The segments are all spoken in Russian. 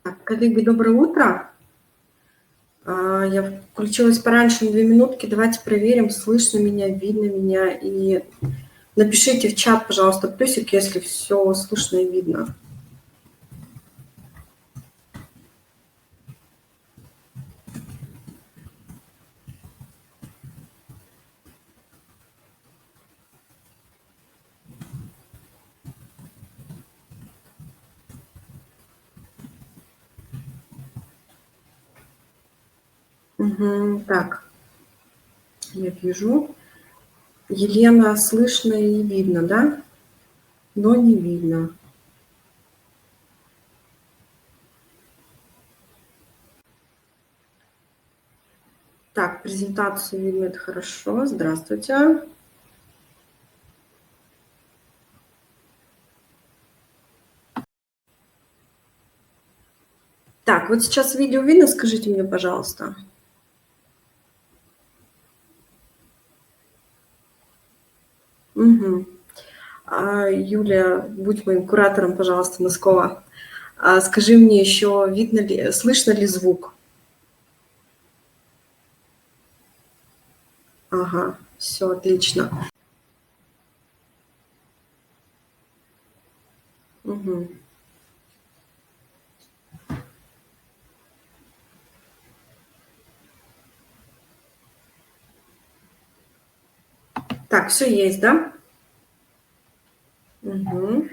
Так, коллеги, доброе утро. Я включилась пораньше на 2 минутки. Давайте проверим, слышно меня, видно меня. И напишите в чат, пожалуйста, плюсик, если все слышно и видно. Так, я вижу. Елена, слышно и видно, да? Но не видно. Так, презентацию видно, это хорошо. Здравствуйте. Так, вот сейчас видео видно, скажите мне, пожалуйста. Угу. Юлия, будь моим куратором, пожалуйста, Носкова. Скажи мне еще, видно ли, слышно ли звук? Ага, все отлично. Угу. Так, все есть, да? Угу.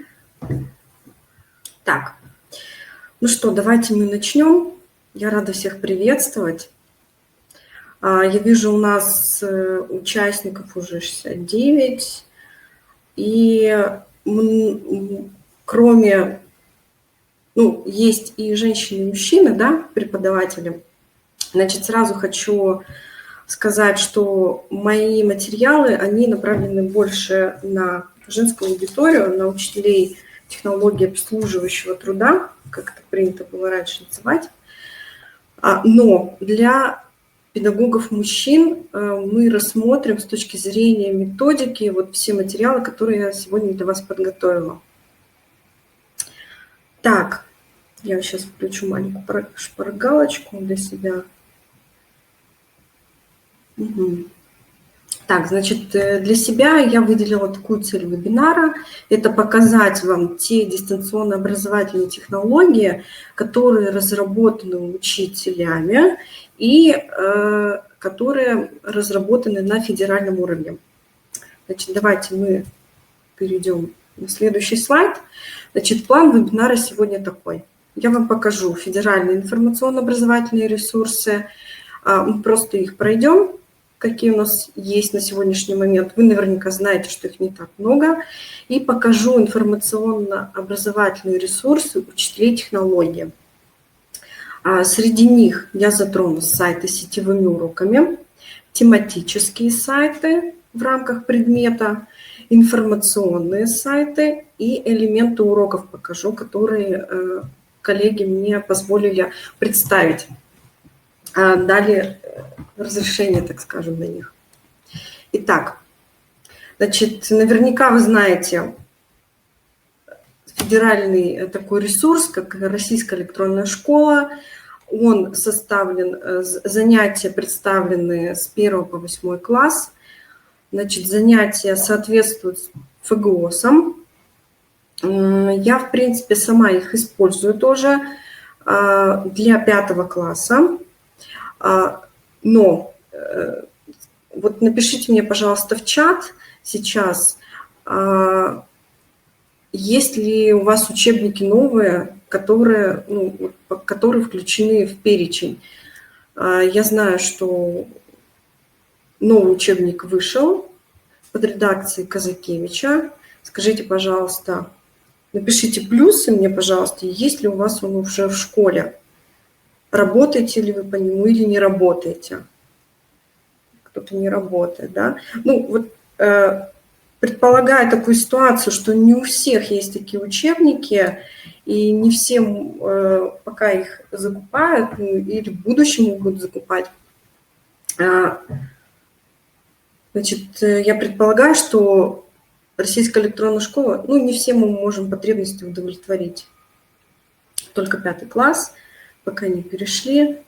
Так, ну что, давайте мы начнем. Я рада всех приветствовать. Я вижу, у нас участников уже 69. И кроме, есть и женщины, и мужчины, да, преподаватели. Значит, сразу хочу сказать, что мои материалы, они направлены больше на женскую аудиторию, на учителей технологии обслуживающего труда, как это принято было раньше называть. Но для педагогов мужчин мы рассмотрим с точки зрения методики вот все материалы, которые я сегодня для вас подготовила. Так, я сейчас включу маленькую шпаргалочку для себя. Угу. Так, значит, для себя я выделила такую цель вебинара. Это показать вам те дистанционно-образовательные технологии, которые разработаны учителями и которые разработаны на федеральном уровне. Значит, давайте мы перейдем на следующий слайд. Значит, план вебинара сегодня такой. Я вам покажу федеральные информационно-образовательные ресурсы. Мы просто их пройдем, какие у нас есть на сегодняшний момент. Вы наверняка знаете, что их не так много. И покажу информационно-образовательные ресурсы учителей технологии. Среди них я затрону сайты с сетевыми уроками, тематические сайты в рамках предмета, информационные сайты и элементы уроков покажу, которые коллеги мне позволили представить. Дали разрешение, так скажем, на них. Итак, значит, наверняка вы знаете федеральный такой ресурс, как Российская электронная школа. Он составлен, занятия представлены с 1 по 8 класс. Значит, занятия соответствуют ФГОСам. Я, в принципе, сама их использую тоже для 5 класса. Но вот напишите мне, пожалуйста, в чат сейчас, есть ли у вас учебники новые, которые включены в перечень. Я знаю, что новый учебник вышел под редакцией Казакевича. Скажите, пожалуйста, напишите плюсы мне, пожалуйста, есть ли у вас он уже в школе. Работаете ли вы по нему или не работаете? Кто-то не работает, да? Предполагая такую ситуацию, что не у всех есть такие учебники, и не все пока их закупают, или в будущем будут закупать. Значит, я предполагаю, что Российская электронная школа, не все мы можем потребности удовлетворить. Только 5 класс – пока не перешли.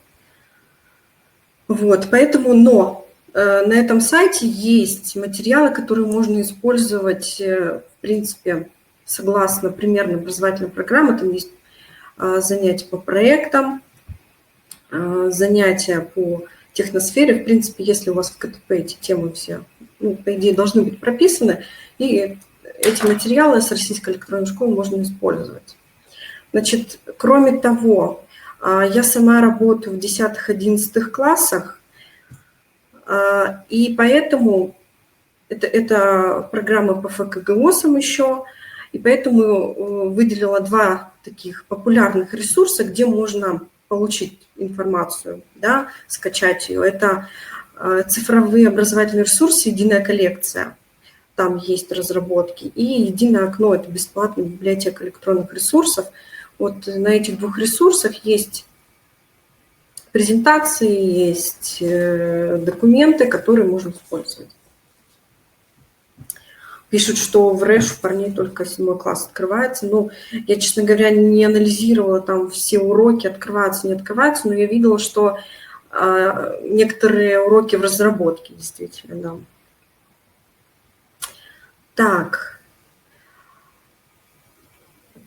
Вот, поэтому, но на этом сайте есть материалы, которые можно использовать, в принципе, согласно примерно образовательной программе. Там есть занятия по проектам, занятия по техносфере. В принципе, если у вас в КТП эти темы все, ну, по идее, должны быть прописаны, и эти материалы с Российской электронной школы можно использовать. Значит, кроме того, я сама работаю в 10-11 классах, и поэтому это программа по ФКГОСам еще, и поэтому выделила два таких популярных ресурса, где можно получить информацию, да, скачать ее. Это цифровые образовательные ресурсы, единая коллекция, там есть разработки, и единое окно – это бесплатная библиотека электронных ресурсов. Вот на этих двух ресурсах есть презентации, есть документы, которые можно использовать. Пишут, что в РЭШ у парней только 7 класс открывается. Ну, я, честно говоря, не анализировала там все уроки, открываются, не открываются, но я видела, что некоторые уроки в разработке, действительно, да. Так,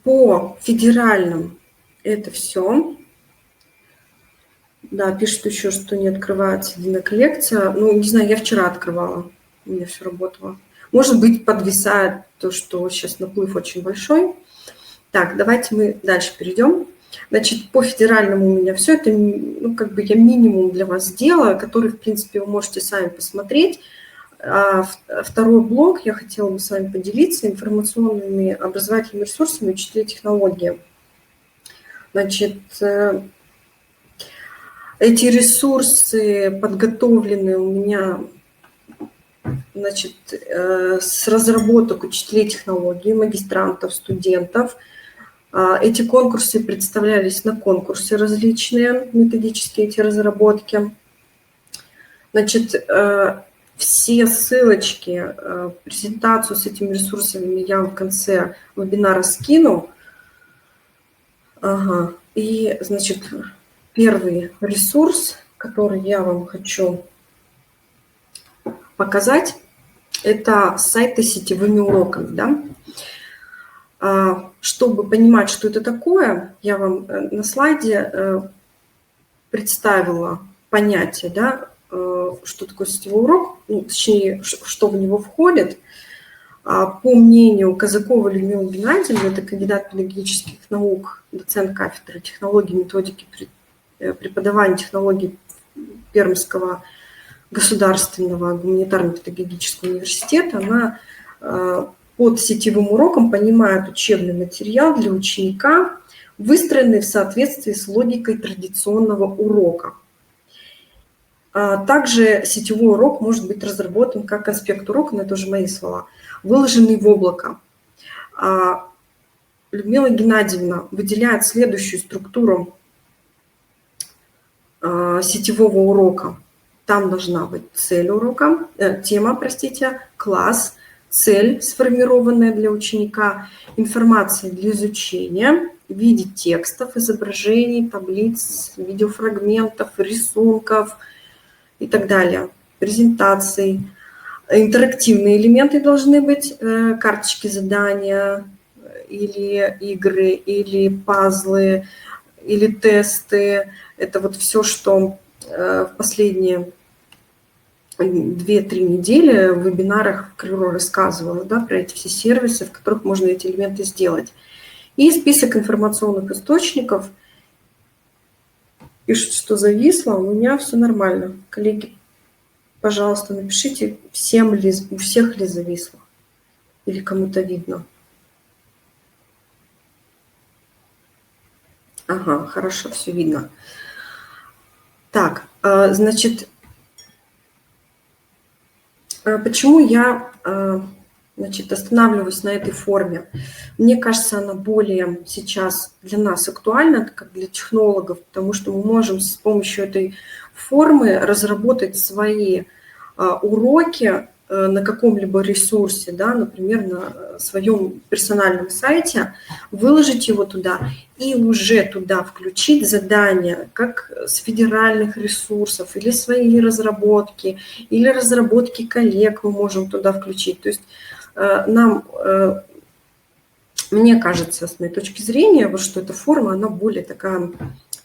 по федеральным это все. Да, пишут еще, что не открывается единая коллекция. Ну, не знаю, я вчера открывала, у меня все работало. Может быть, подвисает то, что сейчас наплыв очень большой. Так, давайте мы дальше перейдем. Значит, по федеральному у меня все это, ну, как бы я минимум для вас сделала, который, в принципе, вы можете сами посмотреть. А второй блок я хотела бы с вами поделиться информационными образовательными ресурсами учителей технологии. Значит, эти ресурсы подготовлены у меня, значит, с разработок учителей технологии, магистрантов, студентов. Эти конкурсы представлялись на конкурсе различные, методические эти разработки. Значит, все ссылочки, презентацию с этими ресурсами я в конце вебинара скину. Ага. И, значит, первый ресурс, который я вам хочу показать, это сайты с сетевыми уроками. Да? Чтобы понимать, что это такое, я вам на слайде представила понятие, да, что такое сетевой урок, ну, точнее, что в него входит. По мнению Казакова Людмилы Геннадьевны, это кандидат педагогических наук, доцент кафедры технологий, методики преподавания технологий Пермского государственного гуманитарно-педагогического университета, она под сетевым уроком понимает учебный материал для ученика, выстроенный в соответствии с логикой традиционного урока. Также сетевой урок может быть разработан как конспект урока, но это уже мои слова, выложенный в облако. Людмила Геннадьевна выделяет следующую структуру сетевого урока. Там должна быть цель урока, тема, простите, класс, цель, сформированная для ученика, информация для изучения в виде текстов, изображений, таблиц, видеофрагментов, рисунков и так далее, презентаций. Интерактивные элементы должны быть, карточки задания, или игры, или пазлы, или тесты. Это вот все, что в последние 2-3 недели в вебинарах Крюро рассказывала, да, про эти все сервисы, в которых можно эти элементы сделать. И список информационных источников. Пишут, что зависло, у меня все нормально. Коллеги, пожалуйста, напишите, у всех ли зависло или кому-то видно. Ага, хорошо, все видно. Так, значит, почему я, значит, останавливаюсь на этой форме? Мне кажется, она более сейчас для нас актуальна, как для технологов, потому что мы можем с помощью этой формы разработать свои уроки на каком-либо ресурсе, да, например, на своем персональном сайте, выложить его туда и уже туда включить задания, как с федеральных ресурсов, или свои разработки, или разработки коллег мы можем туда включить. То есть мне кажется, с моей точки зрения, вот что эта форма, она более такая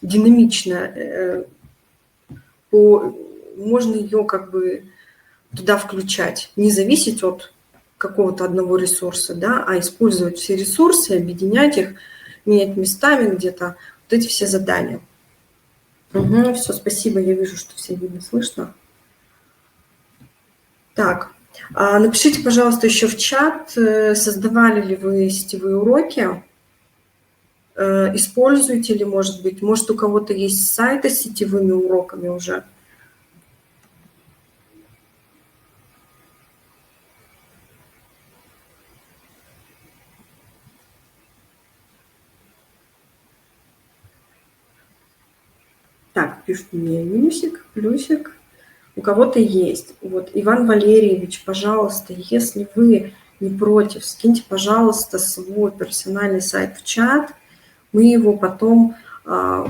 динамичная, можно ее как бы туда включать, не зависеть от какого-то одного ресурса, да, а использовать все ресурсы, объединять их, менять местами где-то, вот эти все задания. Угу, все, спасибо, я вижу, что все видно, слышно. Так, напишите, пожалуйста, еще в чат, создавали ли вы сетевые уроки, используете ли, может, у кого-то есть сайты с сетевыми уроками уже. Так, пишут мне минусик, плюсик. У кого-то есть. Вот, Иван Валерьевич, пожалуйста, если вы не против, скиньте, пожалуйста, свой персональный сайт в чат. Мы его потом, я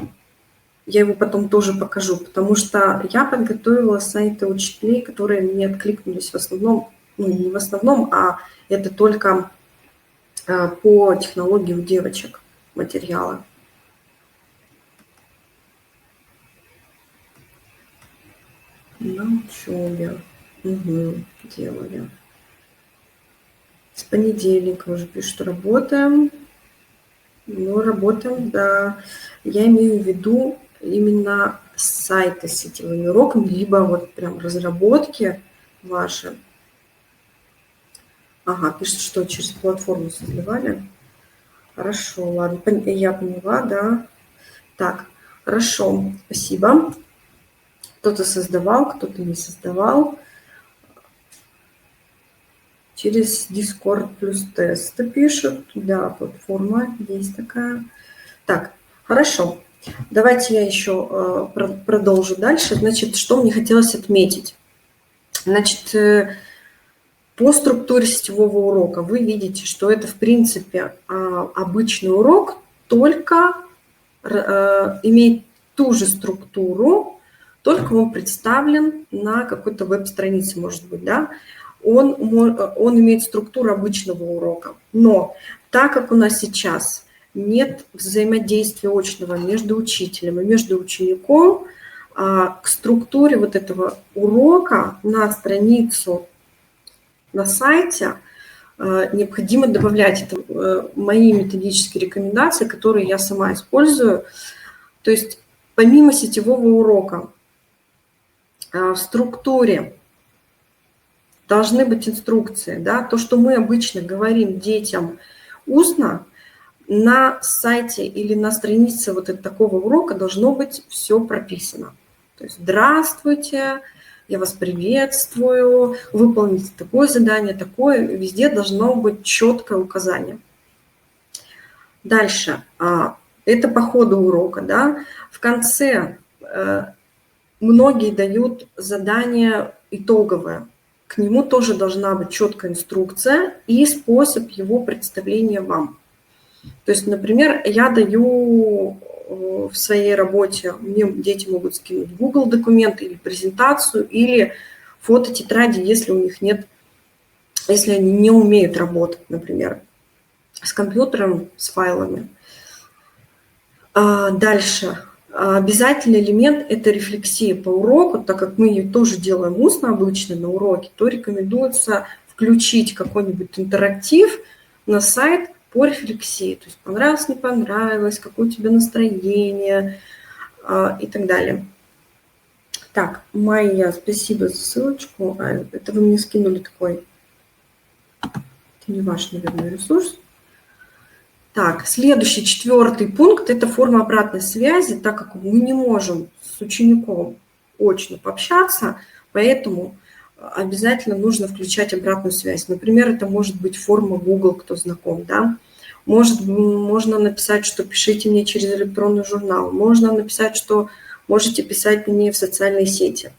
его потом тоже покажу, потому что я подготовила сайты учителей, которые мне откликнулись в основном, ну, не в основном, а это только по технологии у девочек материала. На учебе. Угу, делали. С понедельника уже пишут, работаем. Ну, работаем, да. Я имею в виду именно сайты с сетевыми уроками, либо вот прям разработки ваши. Ага, пишут, что через платформу создавали. Хорошо, ладно, я поняла, да. Так, хорошо, спасибо. Кто-то создавал, кто-то не создавал. Через Discord плюс тесты пишут. Да, платформа есть такая. Так, хорошо. Давайте я еще продолжу дальше. Значит, что мне хотелось отметить. Значит, по структуре сетевого урока вы видите, что это, в принципе, обычный урок, только имеет ту же структуру, только он представлен на какой-то веб-странице, может быть, да. Он имеет структуру обычного урока. Но так как у нас сейчас нет взаимодействия очного между учителем и между учеником, к структуре вот этого урока на страницу на сайте необходимо добавлять. Это мои методические рекомендации, которые я сама использую. То есть помимо сетевого урока в структуре должны быть инструкции. Да? То, что мы обычно говорим детям устно, на сайте или на странице вот такого урока должно быть все прописано. То есть «Здравствуйте», «Я вас приветствую», «Выполните такое задание», такое. Везде должно быть четкое указание. Дальше. Это по ходу урока. Да? В конце многие дают задание итоговое. К нему тоже должна быть четкая инструкция и способ его представления вам. То есть, например, я даю в своей работе, мне дети могут скинуть Google документ или презентацию, или фото тетради, если у них нет, если они не умеют работать, например, с компьютером, с файлами. Дальше. Обязательный элемент – это рефлексия по уроку, так как мы ее тоже делаем устно обычно на уроке, то рекомендуется включить какой-нибудь интерактив на сайт по рефлексии. То есть понравилось, не понравилось, какое у тебя настроение и так далее. Так, Майя, спасибо за ссылочку. Это вы мне скинули такой, это не ваш, наверное, ресурс. Так, следующий, 4 пункт – это форма обратной связи, так как мы не можем с учеником очно пообщаться, поэтому обязательно нужно включать обратную связь. Например, это может быть форма Google, кто знаком, да. Можно написать, что пишите мне через электронный журнал, можно написать, что можете писать мне в социальные сети.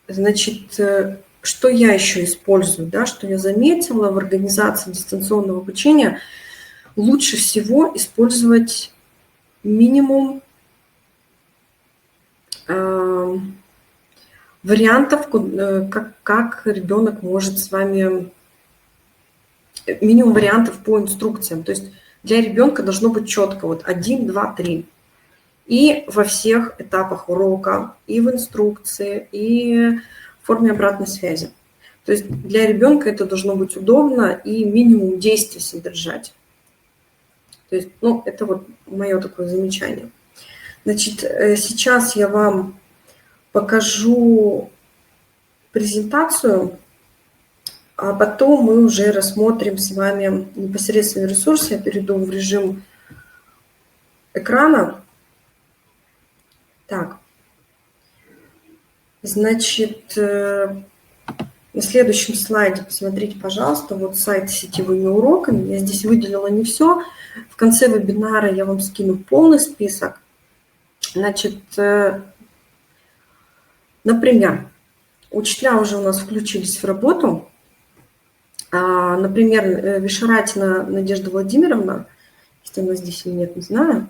Значит, что я еще использую, да, что я заметила в организации дистанционного обучения, лучше всего использовать минимум вариантов, как ребенок может с вами, минимум вариантов по инструкциям. То есть для ребенка должно быть четко вот 1, 2, 3. И во всех этапах урока, и в инструкции, и в форме обратной связи. То есть для ребенка это должно быть удобно и минимум действий содержать. То есть, ну, это вот мое такое замечание. Значит, сейчас я вам покажу презентацию, а потом мы уже рассмотрим с вами непосредственно ресурсы. Я перейду в режим экрана. Так, значит, на следующем слайде посмотрите, пожалуйста, вот сайт с сетевыми уроками. Я здесь выделила не все. В конце вебинара я вам скину полный список. Значит, например, учителя уже у нас включились в работу. Например, Вишератина Надежда Владимировна, если она здесь или нет, не знаю,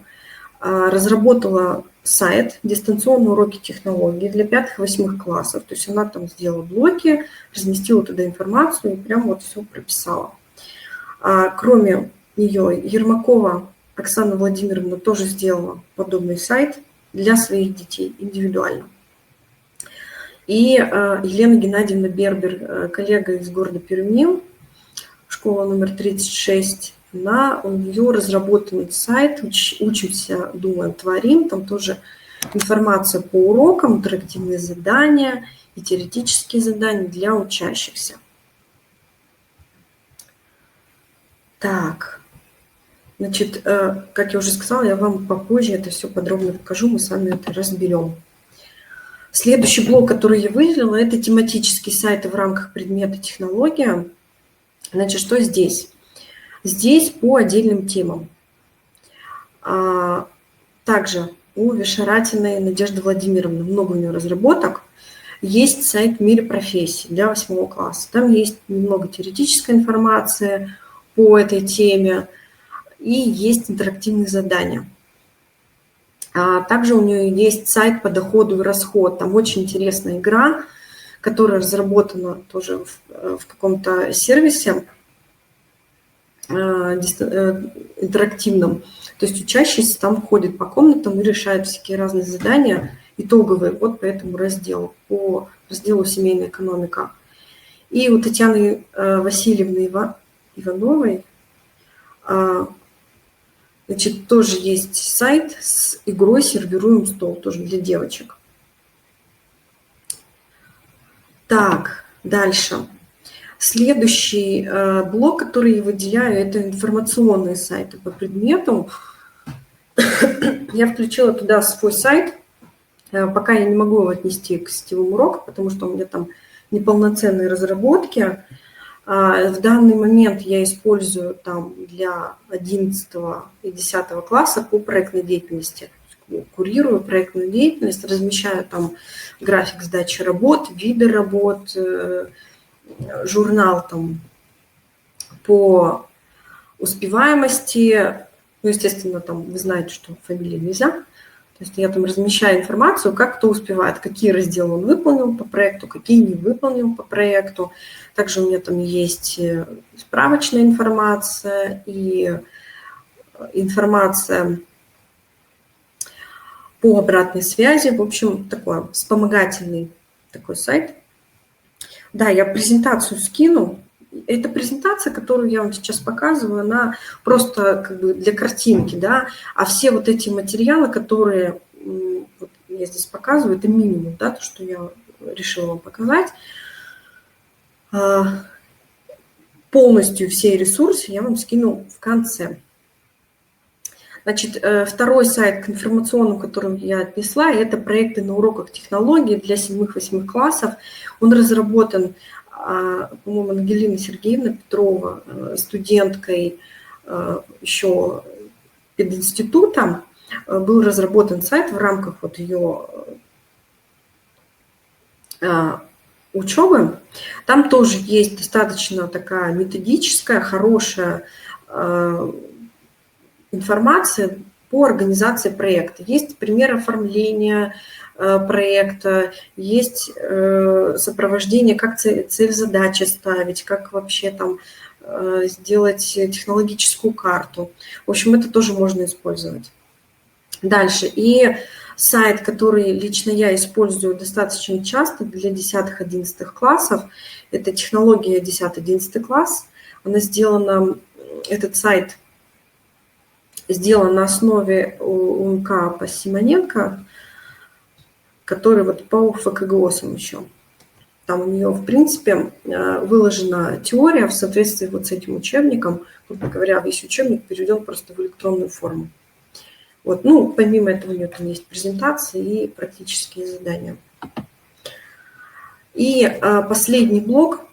разработала сайт «Дистанционные уроки технологий» для 5-8 классов. То есть она там сделала блоки, разместила туда информацию и прям вот все прописала. Кроме нее, Ермакова Оксана Владимировна тоже сделала подобный сайт для своих детей индивидуально. И Елена Геннадьевна Бербер, коллега из города Перми, школа номер 36, у нее разработан сайт «Учимся, думаем, творим». Там тоже информация по урокам, интерактивные задания и теоретические задания для учащихся. Так, значит, как я уже сказала, я вам попозже это все подробно покажу, мы с вами это разберем. Следующий блок, который я выделила, это тематические сайты в рамках предмета технология. Значит, что здесь? Здесь по отдельным темам. Также у Вишератиной Надежды Владимировны много у нее разработок. Есть сайт «Мир профессий» для 8 класса. Там есть немного теоретической информации по этой теме и есть интерактивные задания. Также у нее есть сайт по доходу и расходу. Там очень интересная игра, которая разработана тоже в каком-то сервисе интерактивном. То есть учащиеся там ходят по комнатам и решают всякие разные задания, итоговые, вот по этому разделу, по разделу «Семейная экономика». И у Татьяны Васильевны Ивановой, значит, тоже есть сайт с игрой «Сервируем стол», тоже для девочек. Так, дальше. Следующий блок, который я выделяю, это информационные сайты по предмету. Я включила туда свой сайт. Пока я не могу его отнести к сетевым урокам, потому что у меня там неполноценные разработки. В данный момент я использую там для 11 и 10 класса по проектной деятельности. Курирую проектную деятельность, размещаю там график сдачи работ, виды работ, журнал там по успеваемости. Ну, естественно, там вы знаете, что фамилии нельзя. То есть я там размещаю информацию, как кто успевает, какие разделы он выполнил по проекту, какие не выполнил по проекту. Также у меня там есть справочная информация и информация по обратной связи. В общем, такой вспомогательный такой сайт. Да, я презентацию скину. Эта презентация, которую я вам сейчас показываю, она просто как бы для картинки, да, а все вот эти материалы, которые вот я здесь показываю, это минимум, да, то, что я решила вам показать. Полностью все ресурсы я вам скину в конце. Значит, второй сайт к информационному, который я отнесла, это проекты на уроках технологий для 7-8 классов. Он разработан, по-моему, Ангелиной Сергеевной Петрова, студенткой еще пединститута. Был разработан сайт в рамках вот ее учебы. Там тоже есть достаточно такая методическая, хорошая информация по организации проекта. Есть пример оформления проекта, есть сопровождение, как цель задачи ставить, как вообще там сделать технологическую карту. В общем, это тоже можно использовать. Дальше. И сайт, который лично я использую достаточно часто для 10-11 классов, это технология 10-11 класс. Она сделана, этот сайт сделан на основе УМК по Симоненко, который вот по ФКГОСам еще. Там у нее, в принципе, выложена теория в соответствии вот с этим учебником. Грубо говоря, весь учебник переведен просто в электронную форму. Вот, ну, помимо этого у нее там есть презентации и практические задания. И последний блок,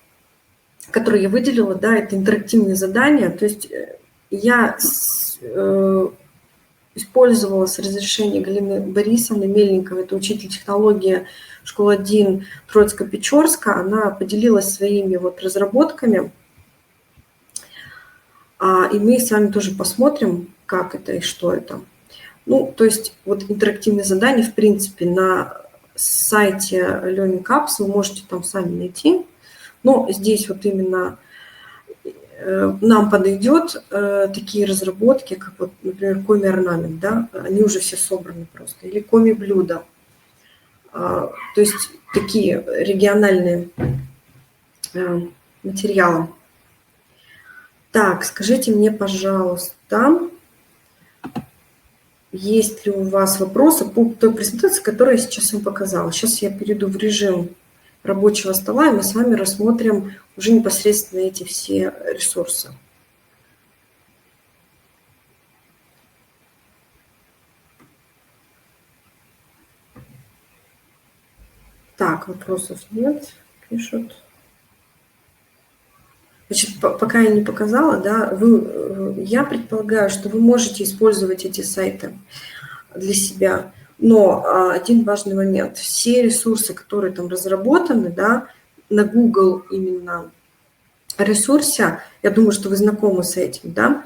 который я выделила, да, это интерактивные задания. То есть я использовала с разрешения Галины Борисовны Мельниковой, это учитель технологии школы 1 Троицко-Печорска. Она поделилась своими вот разработками. И мы с вами тоже посмотрим, как это и что это. Ну, то есть вот интерактивные задания, в принципе, на сайте Learning Apps вы можете там сами найти. Но здесь вот именно нам подойдет такие разработки, как вот, например, коми-орнамент, да, они уже все собраны просто, или коми-блюда. То есть такие региональные материалы. Так, скажите мне, пожалуйста, есть ли у вас вопросы по той презентации, которую я сейчас вам показала? Сейчас я перейду в режим рабочего стола, и мы с вами рассмотрим уже непосредственно эти все ресурсы. Так, вопросов нет, пишут. Значит, пока я не показала, да, я предполагаю, что вы можете использовать эти сайты для себя. Но один важный момент. Все ресурсы, которые там разработаны, да, на Google именно ресурсе, я думаю, что вы знакомы с этим, да,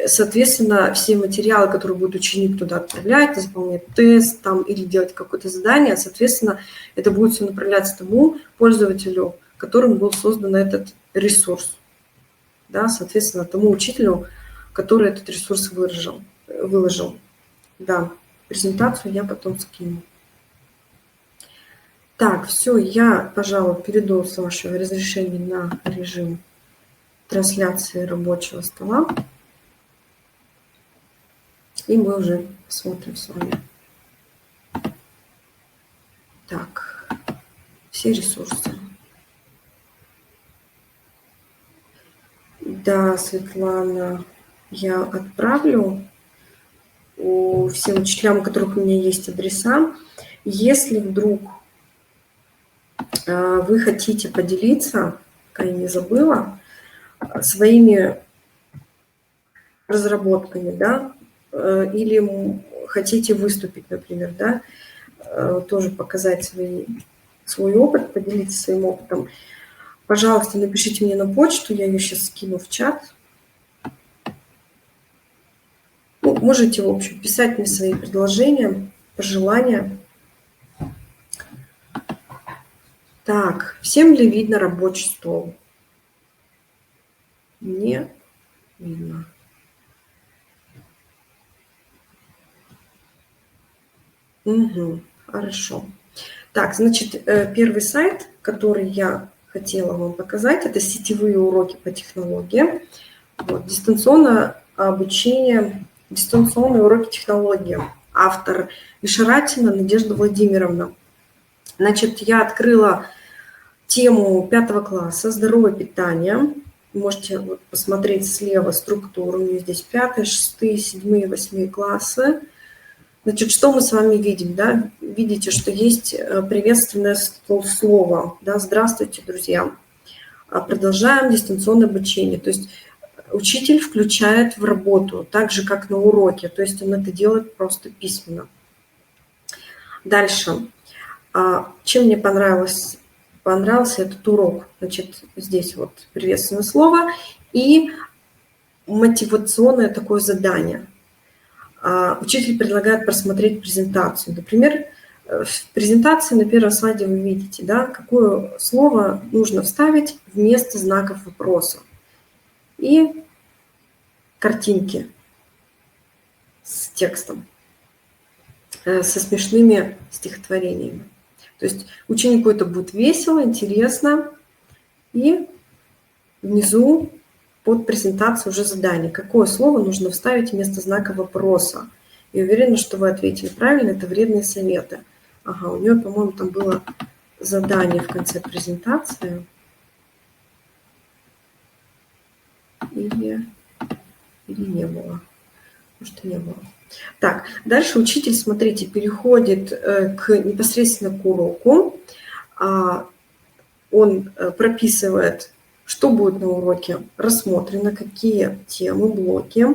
соответственно, все материалы, которые будет ученик туда отправлять, заполнять тест там, или делать какое-то задание, соответственно, это будет все направляться тому пользователю, которым был создан этот ресурс, да, соответственно, тому учителю, который этот ресурс выложил. Да, презентацию я потом скину. Так, все, я, пожалуй, перейду с вашего разрешения на режим трансляции рабочего стола. И мы уже посмотрим с вами. Так, все ресурсы. Да, Светлана, я отправлю всем учителям, у которых у меня есть адреса. Если вдруг вы хотите поделиться, пока я не забыла, своими разработками, да, или хотите выступить, например, да, тоже показать свой опыт, поделиться своим опытом, пожалуйста, напишите мне на почту, я ее сейчас скину в чат. Ну, можете, в общем, писать мне свои предложения, пожелания. Так, всем ли видно рабочий стол? Мне видно. Угу, хорошо. Так, значит, первый сайт, который я хотела вам показать, это сетевые уроки по технологиям. Вот, дистанционное обучение, дистанционные уроки технологии. Автор Вишератина Надежда Владимировна. Значит, я открыла тему 5 класса «Здоровое питание». Можете вот посмотреть слева структуру. У меня здесь 5, 6, 7, 8 классы. Значит, что мы с вами видим? Да? Видите, что есть приветственное слово. Да? Здравствуйте, друзья. Продолжаем дистанционное обучение. То есть учитель включает в работу, так же, как на уроке. То есть он это делает просто письменно. Дальше. Чем мне понравилось понравился этот урок. Значит, здесь вот приветственное слово и мотивационное такое задание. Учитель предлагает просмотреть презентацию. Например, в презентации на первом слайде вы видите, да, какое слово нужно вставить вместо знаков вопроса. И картинки с текстом, со смешными стихотворениями. То есть ученику это будет весело, интересно. И внизу под презентацией уже задание. Какое слово нужно вставить вместо знака вопроса? И уверена, что вы ответили правильно, это вредные советы. Ага, у нее, по-моему, там было задание в конце презентации. Или не было. Может, и не было. Так, дальше учитель, смотрите, переходит непосредственно к уроку. Он прописывает, что будет на уроке рассмотрено, какие темы, блоки.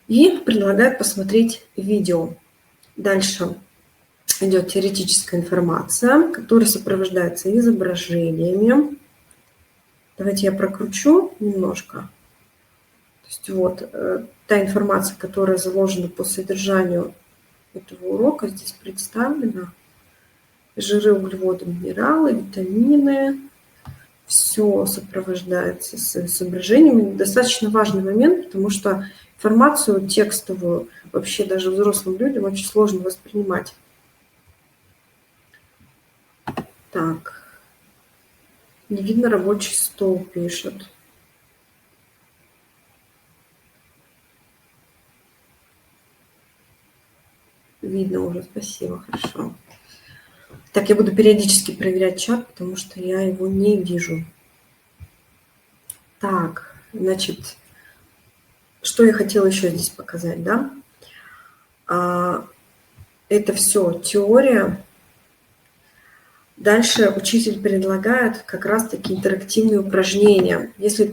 И предлагает посмотреть видео. Дальше идет теоретическая информация, которая сопровождается изображениями. Давайте я прокручу немножко. То есть вот та информация, которая заложена по содержанию этого урока, здесь представлена. Жиры, углеводы, минералы, витамины. Все сопровождается с изображениями. Достаточно важный момент, потому что информацию текстовую вообще даже взрослым людям очень сложно воспринимать. Так. Не видно, рабочий стол пишет. Видно уже, спасибо, хорошо. Так, я буду периодически проверять чат, потому что я его не вижу. Так, значит, что я хотела еще здесь показать, да? Это все теория. Дальше учитель предлагает как раз-таки интерактивные упражнения. Если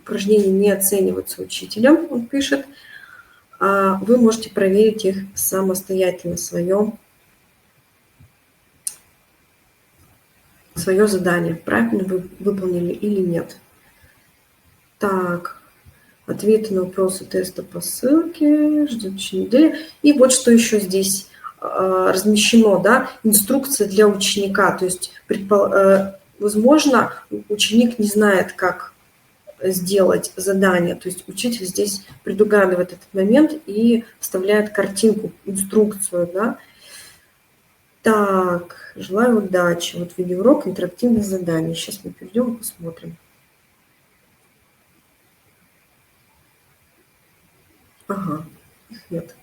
упражнения не оцениваются учителем, он пишет, вы можете проверить их самостоятельно, свое задание, правильно вы выполнили или нет. Так, ответы на вопросы теста по ссылке, ждет еще недели. И вот что еще здесь размещено, да, инструкция для ученика. То есть, возможно, ученик не знает, как сделать задание. То есть учитель здесь предугадывает этот момент и вставляет картинку, инструкцию, да. Так, желаю удачи. Вот видеоурок, интерактивное задание. Сейчас мы перейдем и посмотрим. Ага, их нет.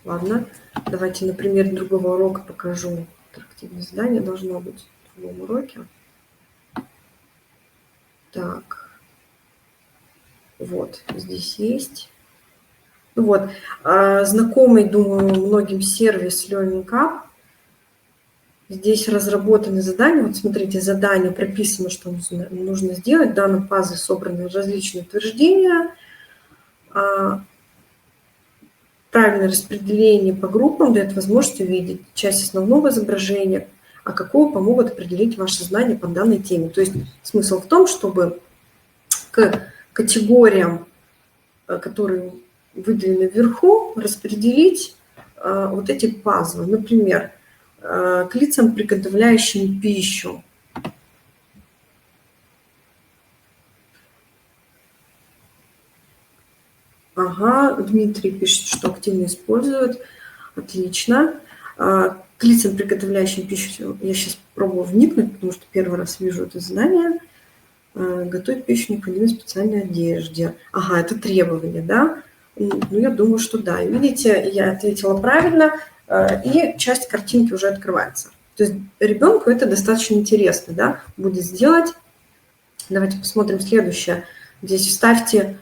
Ладно, давайте на примере другого урока покажу. Интерактивное задание должно быть в другом уроке. Так, вот, здесь есть. Вот, знакомый, думаю, многим сервис Learning Up. Здесь разработаны задания. Вот смотрите, задание прописано, что нужно сделать. В данной базе собраны различные утверждения. Правильное распределение по группам дает возможность увидеть часть основного изображения, а какого помогут определить ваши знания по данной теме. То есть смысл в том, чтобы к категориям, которые выделены вверху, распределить вот эти пазлы. Например, к лицам, приготовляющим пищу. Ага, Дмитрий пишет, что активно используют. Отлично. К лицам, приготовляющим пищу, я сейчас пробую вникнуть, потому что первый раз вижу это задание. Готовить пищу необходимо в специальной одежде. Ага, это требование, да? Ну, я думаю, что да. И видите, я ответила правильно, и часть картинки уже открывается. То есть ребенку это достаточно интересно, да, будет сделать. Давайте посмотрим следующее. Здесь вставьте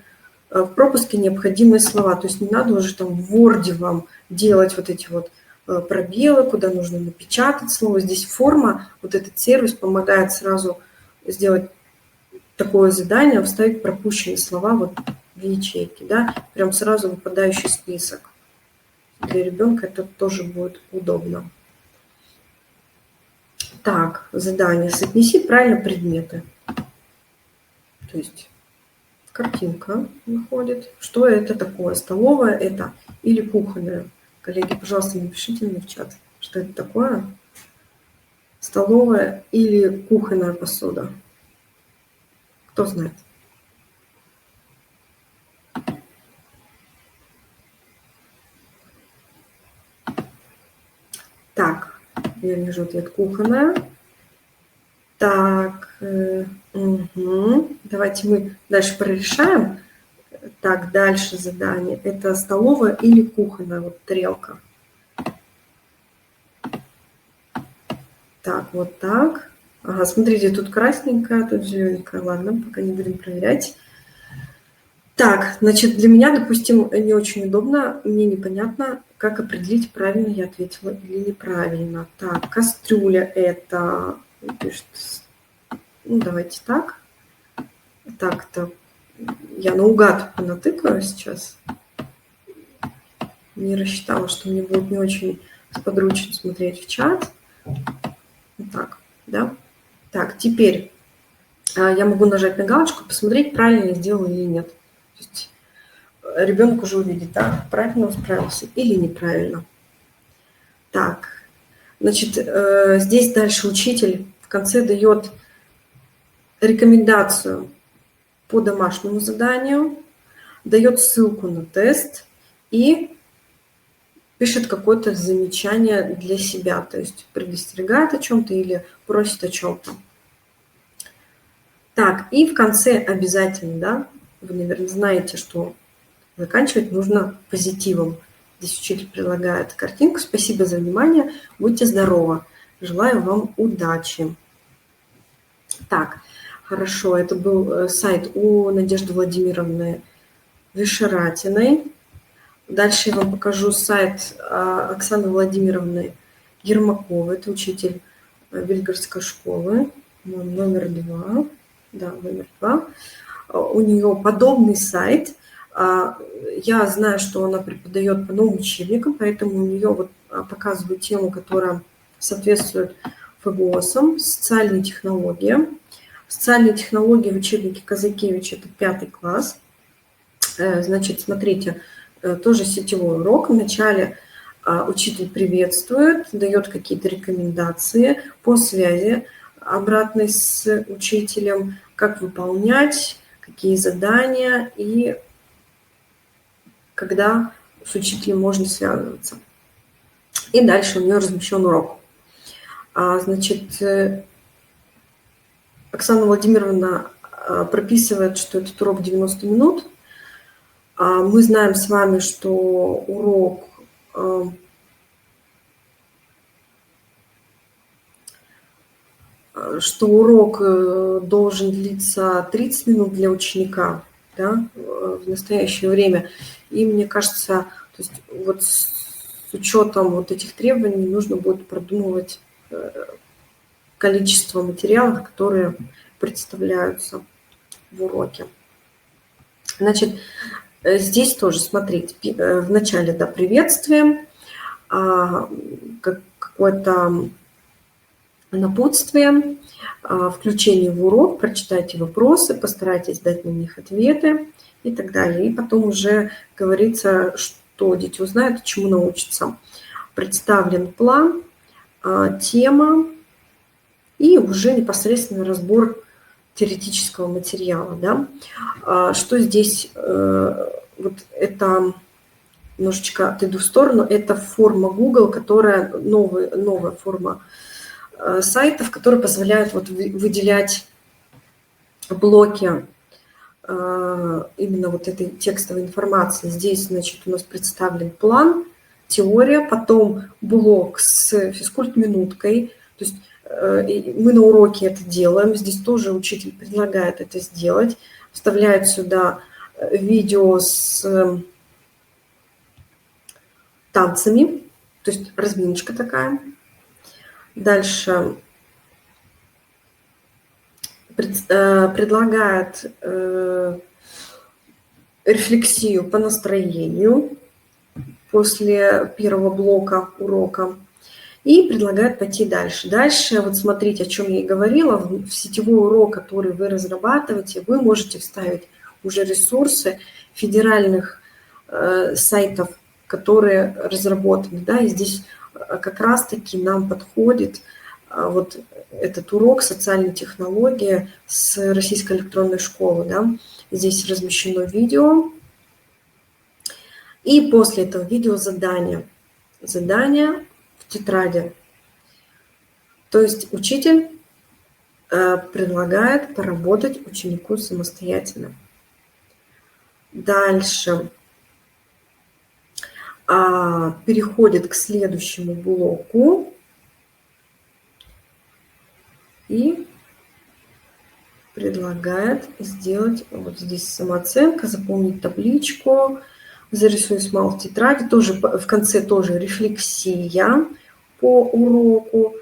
в пропуске необходимые слова. То есть не надо уже там в Word вам делать вот эти вот пробелы, куда нужно напечатать слово. Здесь форма, вот этот сервис помогает сразу сделать такое задание, вставить пропущенные слова вот в ячейки, да, прям сразу выпадающий список. Для ребенка это тоже будет удобно. Так, задание. Соотнеси правильно предметы. То есть картинка выходит. Что это такое? Столовая это или кухонная? Коллеги, пожалуйста, напишите мне в чат, что это такое. Столовая или кухонная посуда? Кто знает? Так, я вижу ответ кухонная. Так, угу. Давайте мы дальше прорешаем. Так, дальше задание. Это столовая или кухонная вот тарелка? Так, вот так. Ага, смотрите, тут красненькая, тут зелененькая. Ладно, пока не будем проверять. Так, значит, для меня, допустим, не очень удобно, мне непонятно, как определить, правильно я ответила или неправильно. Так, кастрюля это, пишет, ну, давайте так. Так-то я наугад понатыкаю сейчас. Не рассчитала, что мне будет не очень сподручно смотреть в чат. Вот так, да. Так, теперь я могу нажать на галочку, посмотреть, правильно я сделала или нет. То есть ребенок уже увидит, да, правильно он справился или неправильно. Так, значит, здесь дальше учитель в конце дает рекомендацию по домашнему заданию, дает ссылку на тест и пишет какое-то замечание для себя, то есть предостерегает о чем-то или просит о чем-то. Так, и в конце обязательно, да, вы, наверное, знаете, что заканчивать нужно позитивом. Здесь учитель предлагает картинку. Спасибо за внимание. Будьте здоровы. Желаю вам удачи. Так, хорошо. Это был сайт у Надежды Владимировны Вишератиной. Дальше я вам покажу сайт Оксаны Владимировны Ермаковой. Это учитель Вильгарской школы. Номер 2. Да, номер 2. У нее подобный сайт. Я знаю, что она преподает по новым учебникам, поэтому у нее вот показываю тему, которая соответствует ФГОСам, социальные технологии. Социальные технологии в учебнике Казакевич – это 5 класс. Значит, смотрите, тоже сетевой урок. Вначале учитель приветствует, дает какие-то рекомендации по связи обратной с учителем, как выполнять, какие задания и когда с учителем можно связываться. И дальше у нее размещен урок. Значит, Оксана Владимировна прописывает, что этот урок 90 минут. Мы знаем с вами, что урок должен длиться 30 минут для ученика, да, в настоящее время. И мне кажется, то есть вот с учетом вот этих требований нужно будет продумывать количество материалов, которые представляются в уроке. Значит, здесь тоже, смотрите, в начале, да, приветствие, какое-то напутствие, включение в урок, прочитайте вопросы, постарайтесь дать на них ответы и так далее. И потом уже говорится, что дети узнают, чему научатся. Представлен план, тема и уже непосредственно разбор теоретического материала. Да? Что здесь, вот это немножечко отойду в сторону, это форма Google, которая новая форма сайтов, которые позволяют вот выделять блоки именно вот этой текстовой информации. Здесь, значит, у нас представлен план, теория, потом блок с физкульт-минуткой. То есть мы на уроке это делаем. Здесь тоже учитель предлагает это сделать. Вставляет сюда видео с танцами, то есть разминочка такая. Дальше предлагает рефлексию по настроению после первого блока урока. и предлагает пойти дальше. Дальше, вот смотрите, о чем я и говорила, в сетевой урок, который вы разрабатываете, вы можете вставить уже ресурсы федеральных сайтов, которые разработаны, да, и здесь как раз-таки нам подходит вот этот урок «Социальные технологии» с Российской электронной школы, да. Здесь размещено видео, и после этого видео задание в тетради. То есть учитель предлагает поработать ученику самостоятельно. Дальше переходит к следующему блоку и предлагает сделать вот здесь самооценка, заполнить табличку, зарисуй смал в тетради, тоже в конце тоже рефлексия по уроку.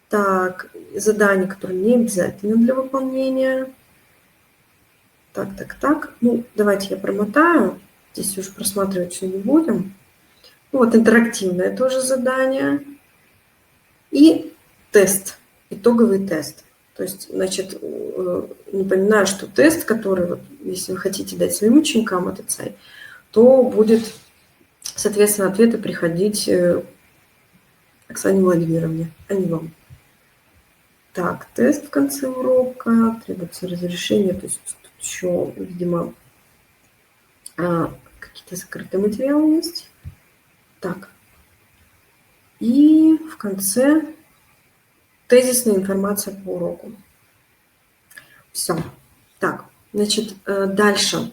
Так, задание, которое не обязательно для выполнения. Так. Ну, давайте я промотаю. Здесь уже просматривать все не будем. Ну, вот интерактивное тоже задание. И тест, итоговый тест. То есть, значит, напоминаю, что тест, который, вот, если вы хотите дать своим ученикам этот сайт, то будет, соответственно, ответы приходить Оксане Владимировне, а не вам. Так, тест в конце урока, требуется разрешение, то есть тут еще, видимо, какие-то закрытые материалы есть. Так, и в конце тезисная информация по уроку. Все. Так, значит, дальше.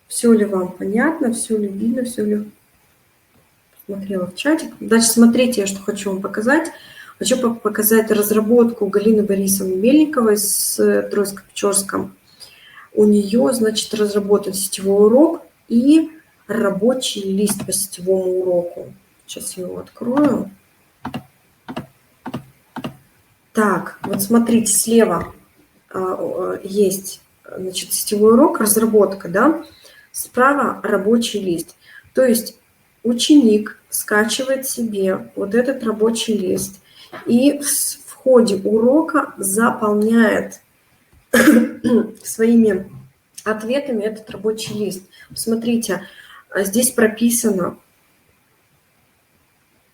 Все ли вам понятно, все ли видно, все ли... Смотрела в чатик. Дальше смотрите, я что хочу вам показать. Хочу показать разработку Галины Борисовны Мельниковой с Троицко-Печорском. У нее, значит, разработан сетевой урок и рабочий лист по сетевому уроку. Сейчас я его открою. Так, вот смотрите, слева есть, значит, сетевой урок, разработка, да, справа рабочий лист. То есть ученик скачивает себе вот этот рабочий лист и в ходе урока заполняет своими ответами этот рабочий лист. Посмотрите, здесь прописано,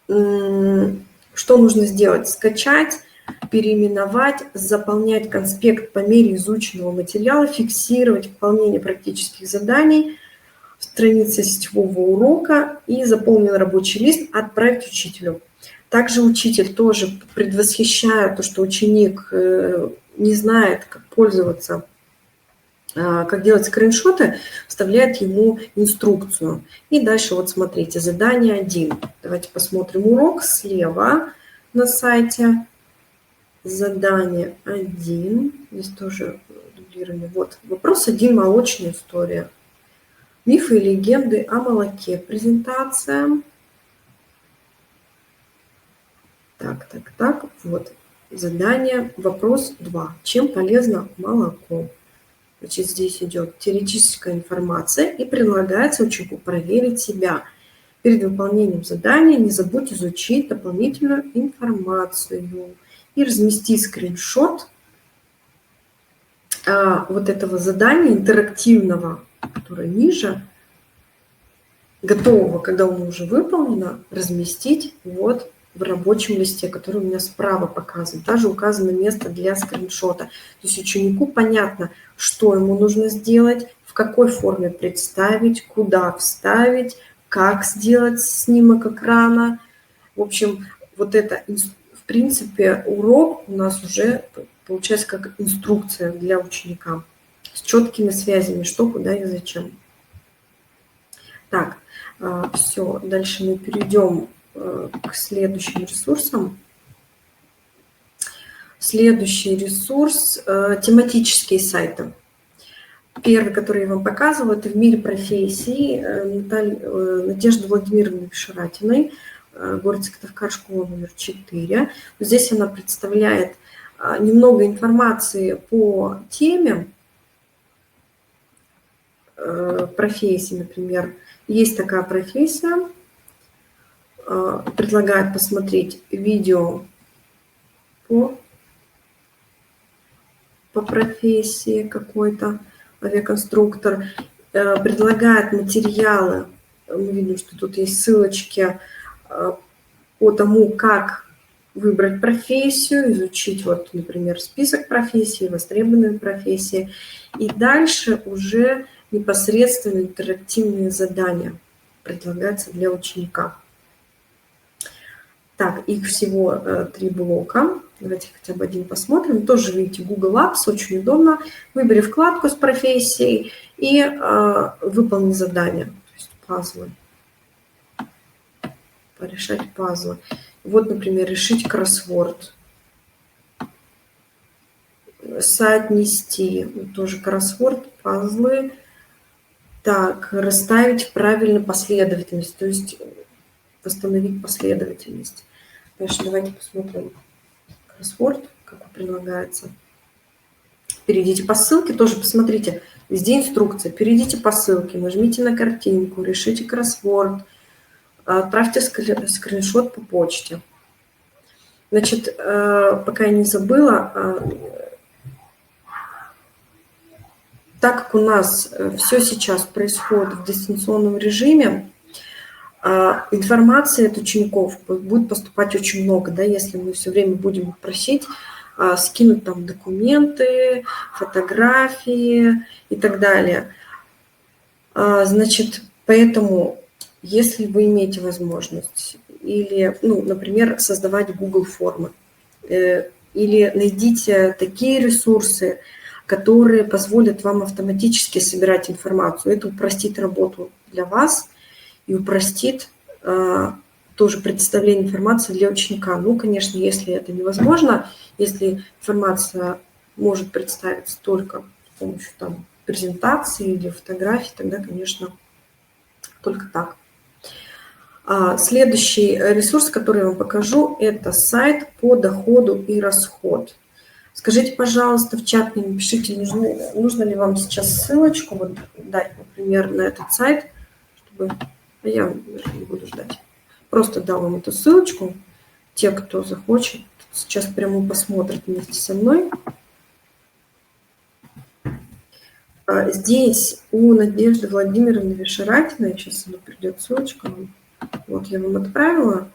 что нужно сделать. Скачать, переименовать, заполнять конспект по мере изученного материала, фиксировать выполнение практических заданий, страница сетевого урока и заполнен рабочий лист, отправить учителю. Также учитель тоже предвосхищает то, что ученик не знает, как пользоваться, как делать скриншоты, вставляет ему инструкцию. И дальше вот смотрите, задание 1. Давайте посмотрим урок слева на сайте. Задание 1. Здесь тоже дублирование. Вот вопрос 1. Молочная история. Мифы и легенды о молоке. Презентация. Так. Вот задание. Вопрос 2. Чем полезно молоко? Значит, здесь идет теоретическая информация и предлагается ученику проверить себя. Перед выполнением задания не забудь изучить дополнительную информацию и разместить скриншот вот этого задания интерактивного, которое ниже, готового, когда оно уже выполнено, разместить вот в рабочем листе, который у меня справа показан. Также указано место для скриншота. То есть ученику понятно, что ему нужно сделать, в какой форме представить, куда вставить, как сделать снимок экрана. В общем, вот это, в принципе, урок у нас уже получается как инструкция для ученика с четкими связями, что, куда и зачем. Так, все, дальше мы перейдем к следующим ресурсам. Следующий ресурс – тематические сайты. Первый, который я вам показывала, это «В мире профессий» Надежды Владимировны Шаратиной, город Сыктывкар, школа номер 4. Здесь она представляет немного информации по теме профессии, например. Есть такая профессия предлагает посмотреть видео по профессии какой-то, авиаконструктор, предлагает материалы. Мы видим, что тут есть ссылочки по тому, как выбрать профессию, изучить, вот, например, список профессий, востребованные профессии. И дальше уже непосредственно интерактивные задания предлагаются для ученика. Так, их всего 3 блока. Давайте хотя бы один посмотрим. Тоже видите, Google Apps, очень удобно. Выбери вкладку с профессией и выполни задание, то есть пазлы. Порешать пазлы. Вот, например, решить кроссворд. Соотнести. Тоже кроссворд, пазлы. Так, расставить в правильную последовательность, то есть восстановить последовательность. Дальше давайте посмотрим кроссворд, как он прилагается. Перейдите по ссылке, тоже посмотрите. Везде инструкция. Перейдите по ссылке, нажмите на картинку, решите кроссворд, отправьте скриншот по почте. Значит, пока я не забыла, так как у нас все сейчас происходит в дистанционном режиме, информации от учеников будет поступать очень много, да, если мы все время будем их просить скинуть там документы, фотографии и так далее. Значит, поэтому, если вы имеете возможность, или, ну, например, создавать Google формы, или найдите такие ресурсы, которые позволят вам автоматически собирать информацию. Это упростит работу для вас и упростит тоже предоставление информации для ученика. Ну, конечно, если это невозможно, если информация может представиться только с помощью там презентации или фотографий, тогда, конечно, только так. Следующий ресурс, который я вам покажу, это сайт по доходу и расход. Скажите, пожалуйста, в чат мне напишите, нужно ли вам сейчас ссылочку вот дать, например, на этот сайт, чтобы... Я не буду ждать. Просто дам вам эту ссылочку. Те, кто захочет, сейчас прямо посмотрят вместе со мной. Здесь у Надежды Владимировны Вишератиной, сейчас она придет ссылочка, вот я вам отправила.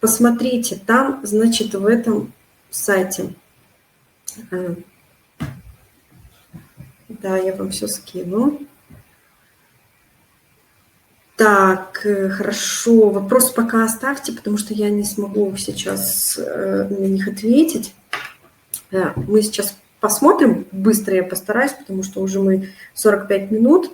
Посмотрите, там, значит, в этом сайте, да, я вам все скину. Так, хорошо, вопрос пока оставьте, потому что я не смогу сейчас на них ответить. Мы сейчас посмотрим, быстро я постараюсь, потому что уже мы 45 минут,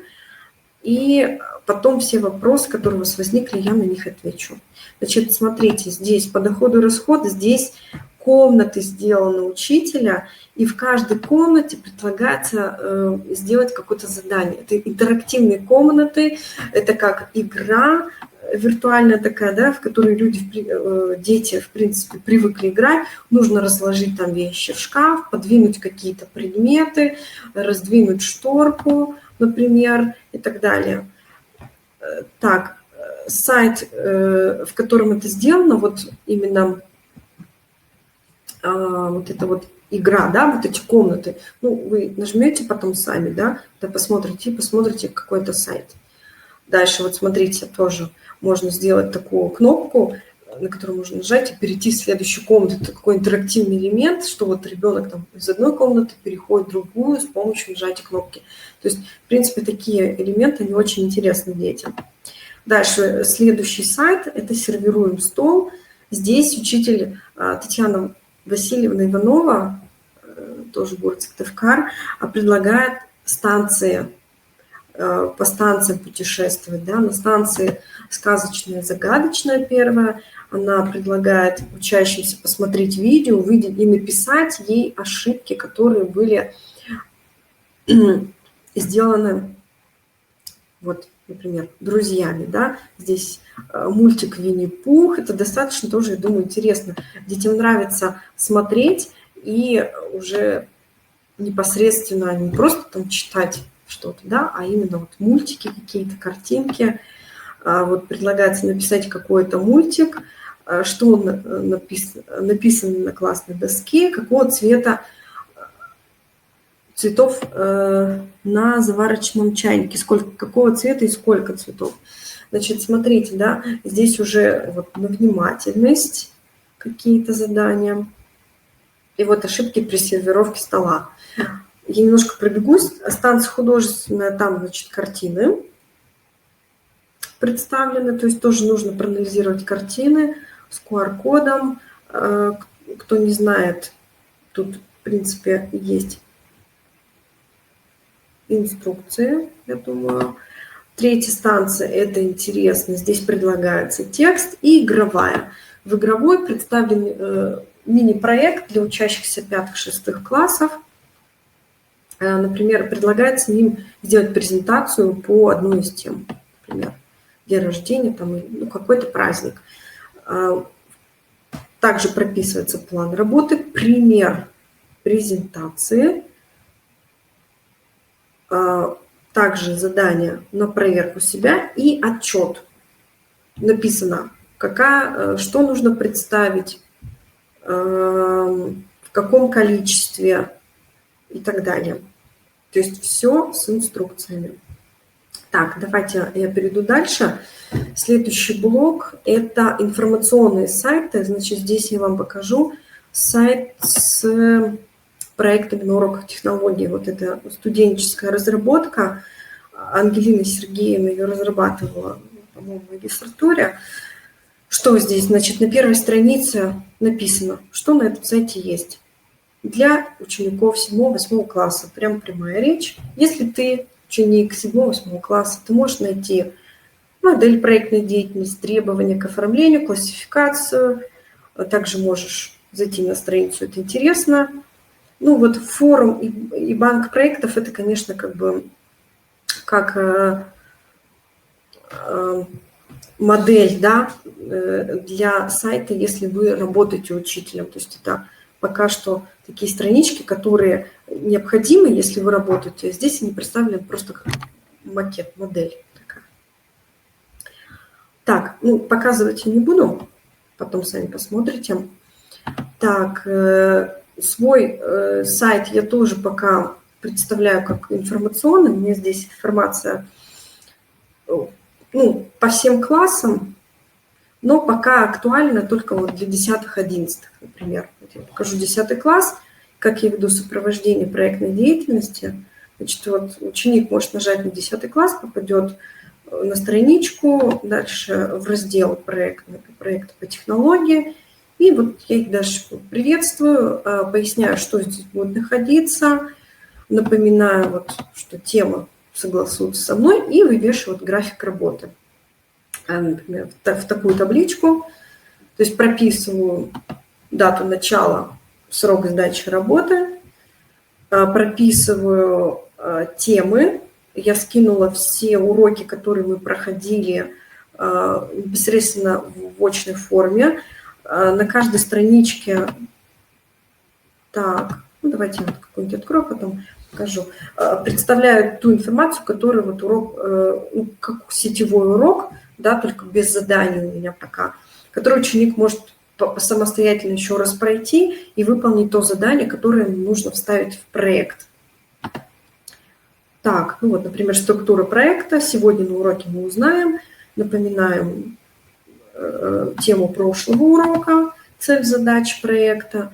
и потом все вопросы, которые у вас возникли, я на них отвечу. Значит, смотрите, здесь по доходу и расходу, здесь комнаты сделаны учителя, и в каждой комнате предлагается сделать какое-то задание. Это интерактивные комнаты, это как игра виртуальная такая, да, в которой люди, дети, в принципе, привыкли играть. Нужно разложить там вещи в шкаф, подвинуть какие-то предметы, раздвинуть шторку, например, и так далее. Так, сайт, в котором это сделано, вот именно вот эта вот игра, да, вот эти комнаты, ну, вы нажмете потом сами, да посмотрите какой-то сайт. Дальше вот смотрите, тоже можно сделать такую кнопку, на которую можно нажать и перейти в следующую комнату. Это такой интерактивный элемент, что вот ребенок там из одной комнаты переходит в другую с помощью нажатия кнопки. То есть, в принципе, такие элементы, они очень интересны детям. Дальше следующий сайт – это «Сервируем стол». Здесь учитель Татьяна Васильевна Иванова, тоже город Сыктывкар, предлагает станции, по станциям путешествовать. Да? На станции «Сказочная, загадочная» первая. Она предлагает учащимся посмотреть видео, увидеть и написать ей ошибки, которые были сделаны, вот, например, друзьями. Да? Здесь мультик «Винни-Пух». Это достаточно тоже, я думаю, интересно. Детям нравится смотреть и уже непосредственно не просто там читать что-то, да, а именно вот мультики какие-то, картинки. Вот предлагается написать какой-то мультик, что он написан на классной доске, какого цвета цветов на заварочном чайнике, какого цвета и сколько цветов. Значит, смотрите, да, здесь уже вот на внимательность какие-то задания. И вот ошибки при сервировке стола. Я немножко пробегусь. Станция художественная, там, значит, картины представлены, то есть тоже нужно проанализировать картины с QR-кодом. Кто не знает, тут, в принципе, есть инструкции, я думаю. Третья станция – это интересно. Здесь предлагается текст и игровая. В игровой представлен мини-проект для учащихся 5-6 классов. Например, предлагается им сделать презентацию по одной из тем. Например, день рождения, там, какой-то праздник. Также прописывается план работы, пример презентации, также задание на проверку себя и отчет. Написано, что нужно представить, в каком количестве и так далее. То есть все с инструкциями. Так, давайте я перейду дальше. Следующий блок – это информационные сайты. Значит, здесь я вам покажу сайт с проектами на уроках технологий. Вот это студенческая разработка. Ангелина Сергеевна ее разрабатывала, по-моему, в магистратуре. Что здесь? Значит, на первой странице написано, что на этом сайте есть. Для учеников 7-8 класса, прям прямая речь. Если ты ученик 7-8 класса, ты можешь найти модель проектной деятельности, требования к оформлению, классификацию. Также можешь зайти на страницу, это интересно. Вот форум и банк проектов – это, конечно, как модель, да, для сайта, если вы работаете учителем. То есть это пока что такие странички, которые необходимы, если вы работаете. Здесь они представлены просто как макет, модель такая. Так, показывать я не буду, потом сами посмотрите. Так, свой сайт я тоже пока представляю как информационный. У меня здесь информация по всем классам, но пока актуально только вот для 10-11, например. Вот я покажу 10 класс, как я веду сопровождение проектной деятельности. Значит, вот ученик может нажать на 10 класс, попадет на страничку, дальше в раздел проект по технологии. И вот я их дальше приветствую, поясняю, что здесь будет находиться, напоминаю, что тема согласуется со мной, и вывешиваю график работы. Например, в такую табличку, то есть прописываю дату начала, срок сдачи работы, прописываю темы. Я скинула все уроки, которые мы проходили непосредственно в очной форме. На каждой страничке, так, давайте я какой-нибудь открою, потом покажу, представляю ту информацию, которую урок, как сетевой урок, да, только без заданий у меня пока, который ученик может самостоятельно еще раз пройти и выполнить то задание, которое нужно вставить в проект. Так, например, структура проекта. Сегодня на уроке мы узнаем, напоминаем тему прошлого урока, цель задач проекта.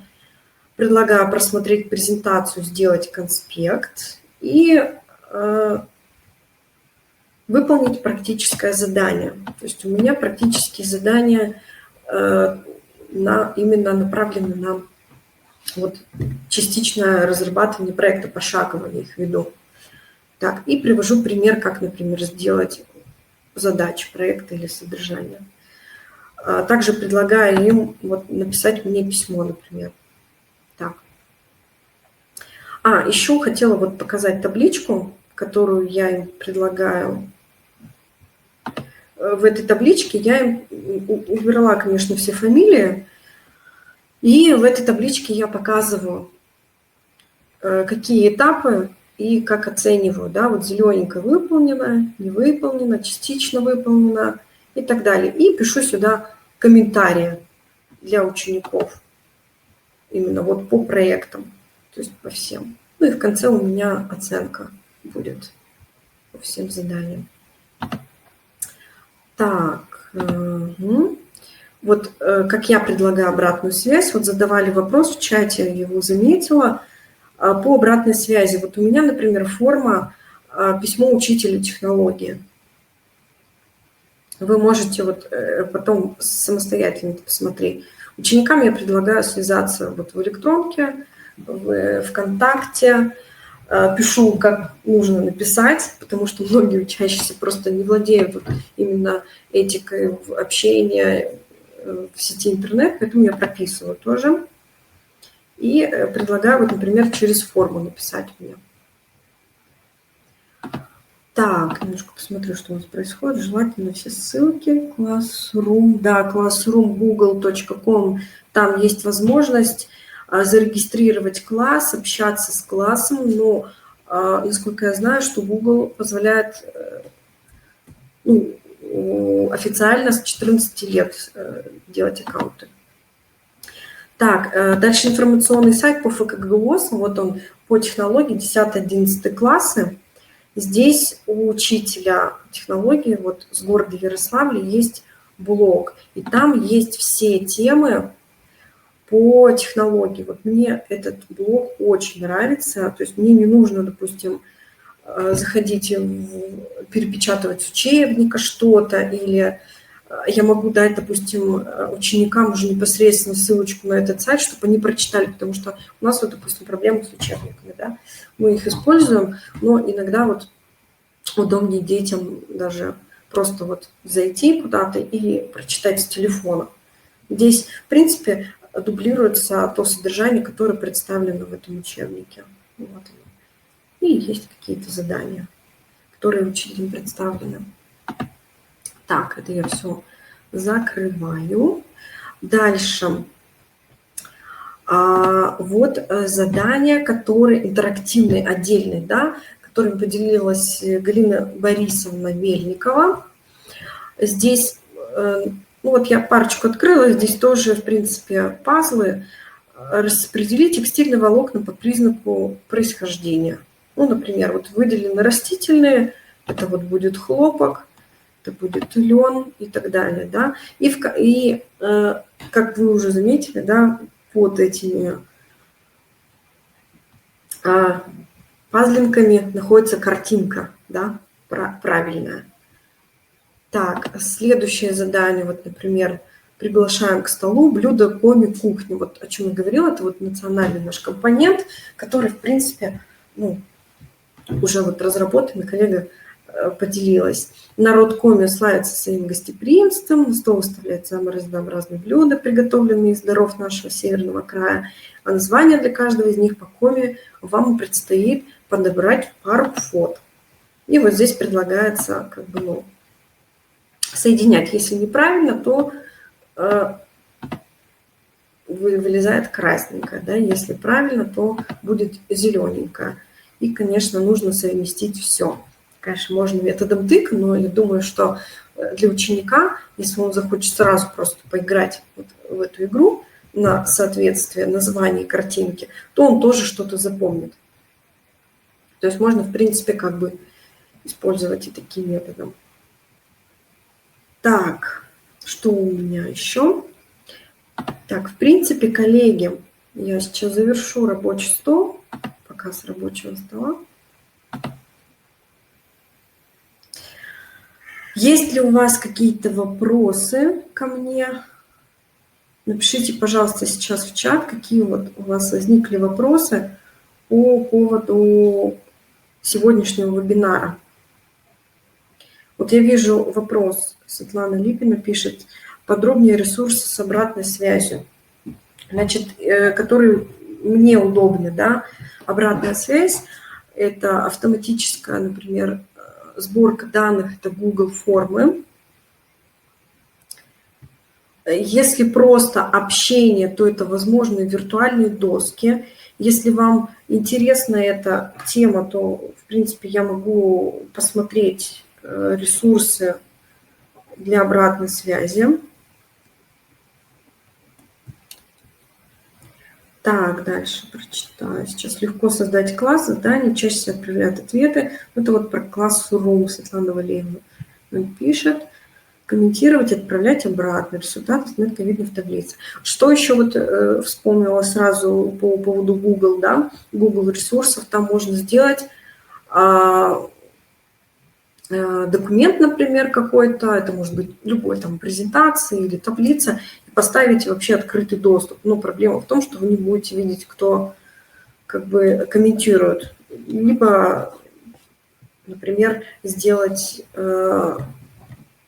Предлагаю просмотреть презентацию, сделать конспект и выполнить практическое задание. То есть у меня практические задания именно направлены на частичное разрабатывание проекта, пошагово я их веду. Так, и привожу пример, как, например, сделать задачи проекта или содержание. Также предлагаю им написать мне письмо, например. Так. Еще хотела показать табличку, которую я им предлагаю. В этой табличке я им убрала, конечно, все фамилии. И в этой табличке я показываю, какие этапы и как оцениваю, да, вот зелененько выполнено, не выполнено, частично выполнено и так далее. И пишу сюда комментарии для учеников, именно вот по проектам, то есть по всем. Ну и в конце у меня оценка будет по всем заданиям. Так, вот как я предлагаю обратную связь, вот задавали вопрос в чате, я его заметила, по обратной связи. Вот у меня, например, форма письмо учителю технологии. Вы можете вот потом самостоятельно посмотреть. Ученикам я предлагаю связаться вот в электронке, в ВКонтакте. Пишу, как нужно написать, потому что многие учащиеся просто не владеют вот именно этикой общения в сети интернет, поэтому я прописываю тоже. И предлагаю, вот, например, через форму написать мне. Так, немножко посмотрю, что у нас происходит. Желательно все ссылки. Classroom, да, classroom.google.com. Там есть возможность зарегистрировать класс, общаться с классом, но, насколько я знаю, что Google позволяет официально с 14 лет делать аккаунты. Так, дальше информационный сайт по ФКГОС. Вот он по технологии 10-11 классы. Здесь у учителя технологии вот с города Ярославля есть блог, и там есть все темы по технологии. Вот мне этот блог очень нравится, то есть мне не нужно, допустим, заходить, перепечатывать с учебника что-то, или я могу дать, допустим, ученикам уже непосредственно ссылочку на этот сайт, чтобы они прочитали, потому что у нас вот, допустим, проблемы с учебниками, да, мы их используем, но иногда вот удобнее детям даже просто вот зайти куда-то и прочитать с телефона. Здесь, в принципе, дублируется то содержание, которое представлено в этом учебнике. Вот. И есть какие-то задания, которые учителям представлены. Так, это я все закрываю. Дальше. Вот задания, которые интерактивные, отдельные, да, которым поделилась Галина Борисовна Мельникова. Здесь, ну вот я парочку открыла, здесь тоже, в принципе, пазлы. Распределить текстильные волокна по признаку происхождения. Ну, например, вот выделены растительные, это вот будет хлопок, это будет лен и так далее, да. И как вы уже заметили, да, под этими пазлинками находится картинка, да, правильная. Так, следующее задание, вот, например, приглашаем к столу блюдо коми-кухни. Вот о чем я говорила, это вот национальный наш компонент, который, в принципе, ну, уже вот разработанный, коллега поделилась. Народ коми славится своим гостеприимством, на стол выставляются разнообразные блюда, приготовленные из даров нашего северного края, а название для каждого из них по коми вам предстоит подобрать пару фото. И вот здесь предлагается как бы, ну, соединять. Если неправильно, то вылезает красненькое, да? Если правильно, то будет зелененькое. И, конечно, нужно совместить все. Конечно, можно методом тыка, но я думаю, что для ученика, если он захочет сразу просто поиграть вот в эту игру на соответствие названия картинки, то он тоже что-то запомнит. То есть можно, в принципе, как бы использовать и таким методом. Так, что у меня еще? Так, в принципе, коллеги, я сейчас завершу рабочий стол, показ рабочего стола. Есть ли у вас какие-то вопросы ко мне? Напишите, пожалуйста, сейчас в чат, какие вот у вас возникли вопросы по поводу сегодняшнего вебинара. Вот я вижу вопрос, Светлана Липина пишет, подробнее ресурсы с обратной связью, значит, которые мне удобны, да, обратная связь, это автоматическая, например, сборка данных, это Google формы, Если просто общение, то это возможны виртуальные доски. Если вам интересна эта тема, то, в принципе, я могу посмотреть ресурсы для обратной связи. Так, дальше прочитаю. Сейчас легко создать класс, задания, чаще всего отправляют ответы. Это вот про класс Room Светлана Валерьевна пишет. Комментировать, отправлять обратно. Результаты отметка видно в таблице. Что еще вот вспомнила сразу по поводу Google, да? Google ресурсов, там можно сделать документ, например, какой-то, это может быть любой там презентация или таблица, и поставить вообще открытый доступ. Но проблема в том, что вы не будете видеть, кто как бы комментирует. Либо, например, сделать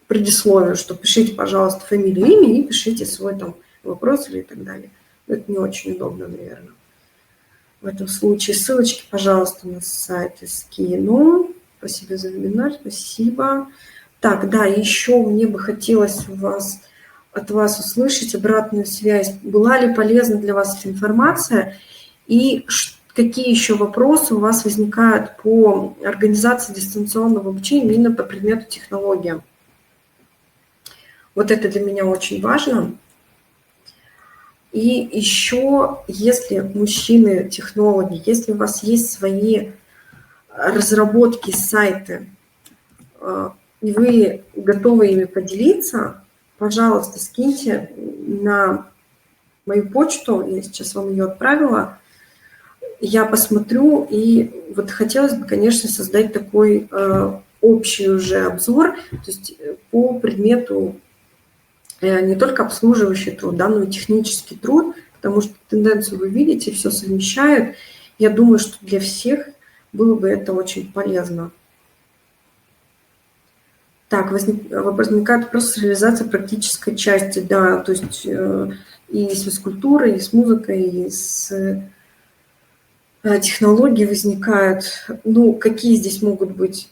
предисловие, что пишите, пожалуйста, фамилию, имя и пишите свой там вопрос или так далее. Это не очень удобно, наверное. В этом случае ссылочки, пожалуйста, на сайт скину. Спасибо за вебинар, спасибо. Так, да, еще мне бы хотелось от вас услышать обратную связь. Была ли полезна для вас эта информация? И какие еще вопросы у вас возникают по организации дистанционного обучения именно по предмету технология? Вот это для меня очень важно. И еще, если мужчины технологи, если у вас есть свои разработки, сайты, и вы готовы ими поделиться, пожалуйста, скиньте на мою почту, я сейчас вам ее отправила, я посмотрю, и вот хотелось бы, конечно, создать такой общий уже обзор, то есть по предмету не только обслуживающий труд, да, но и технический труд, потому что тенденцию вы видите, все совмещают. Я думаю, что для всех было бы это очень полезно. Так, возникает вопрос с реализацией практической части, да, то есть и с физкультурой, и с музыкой, и с технологией возникают. Ну, какие здесь могут быть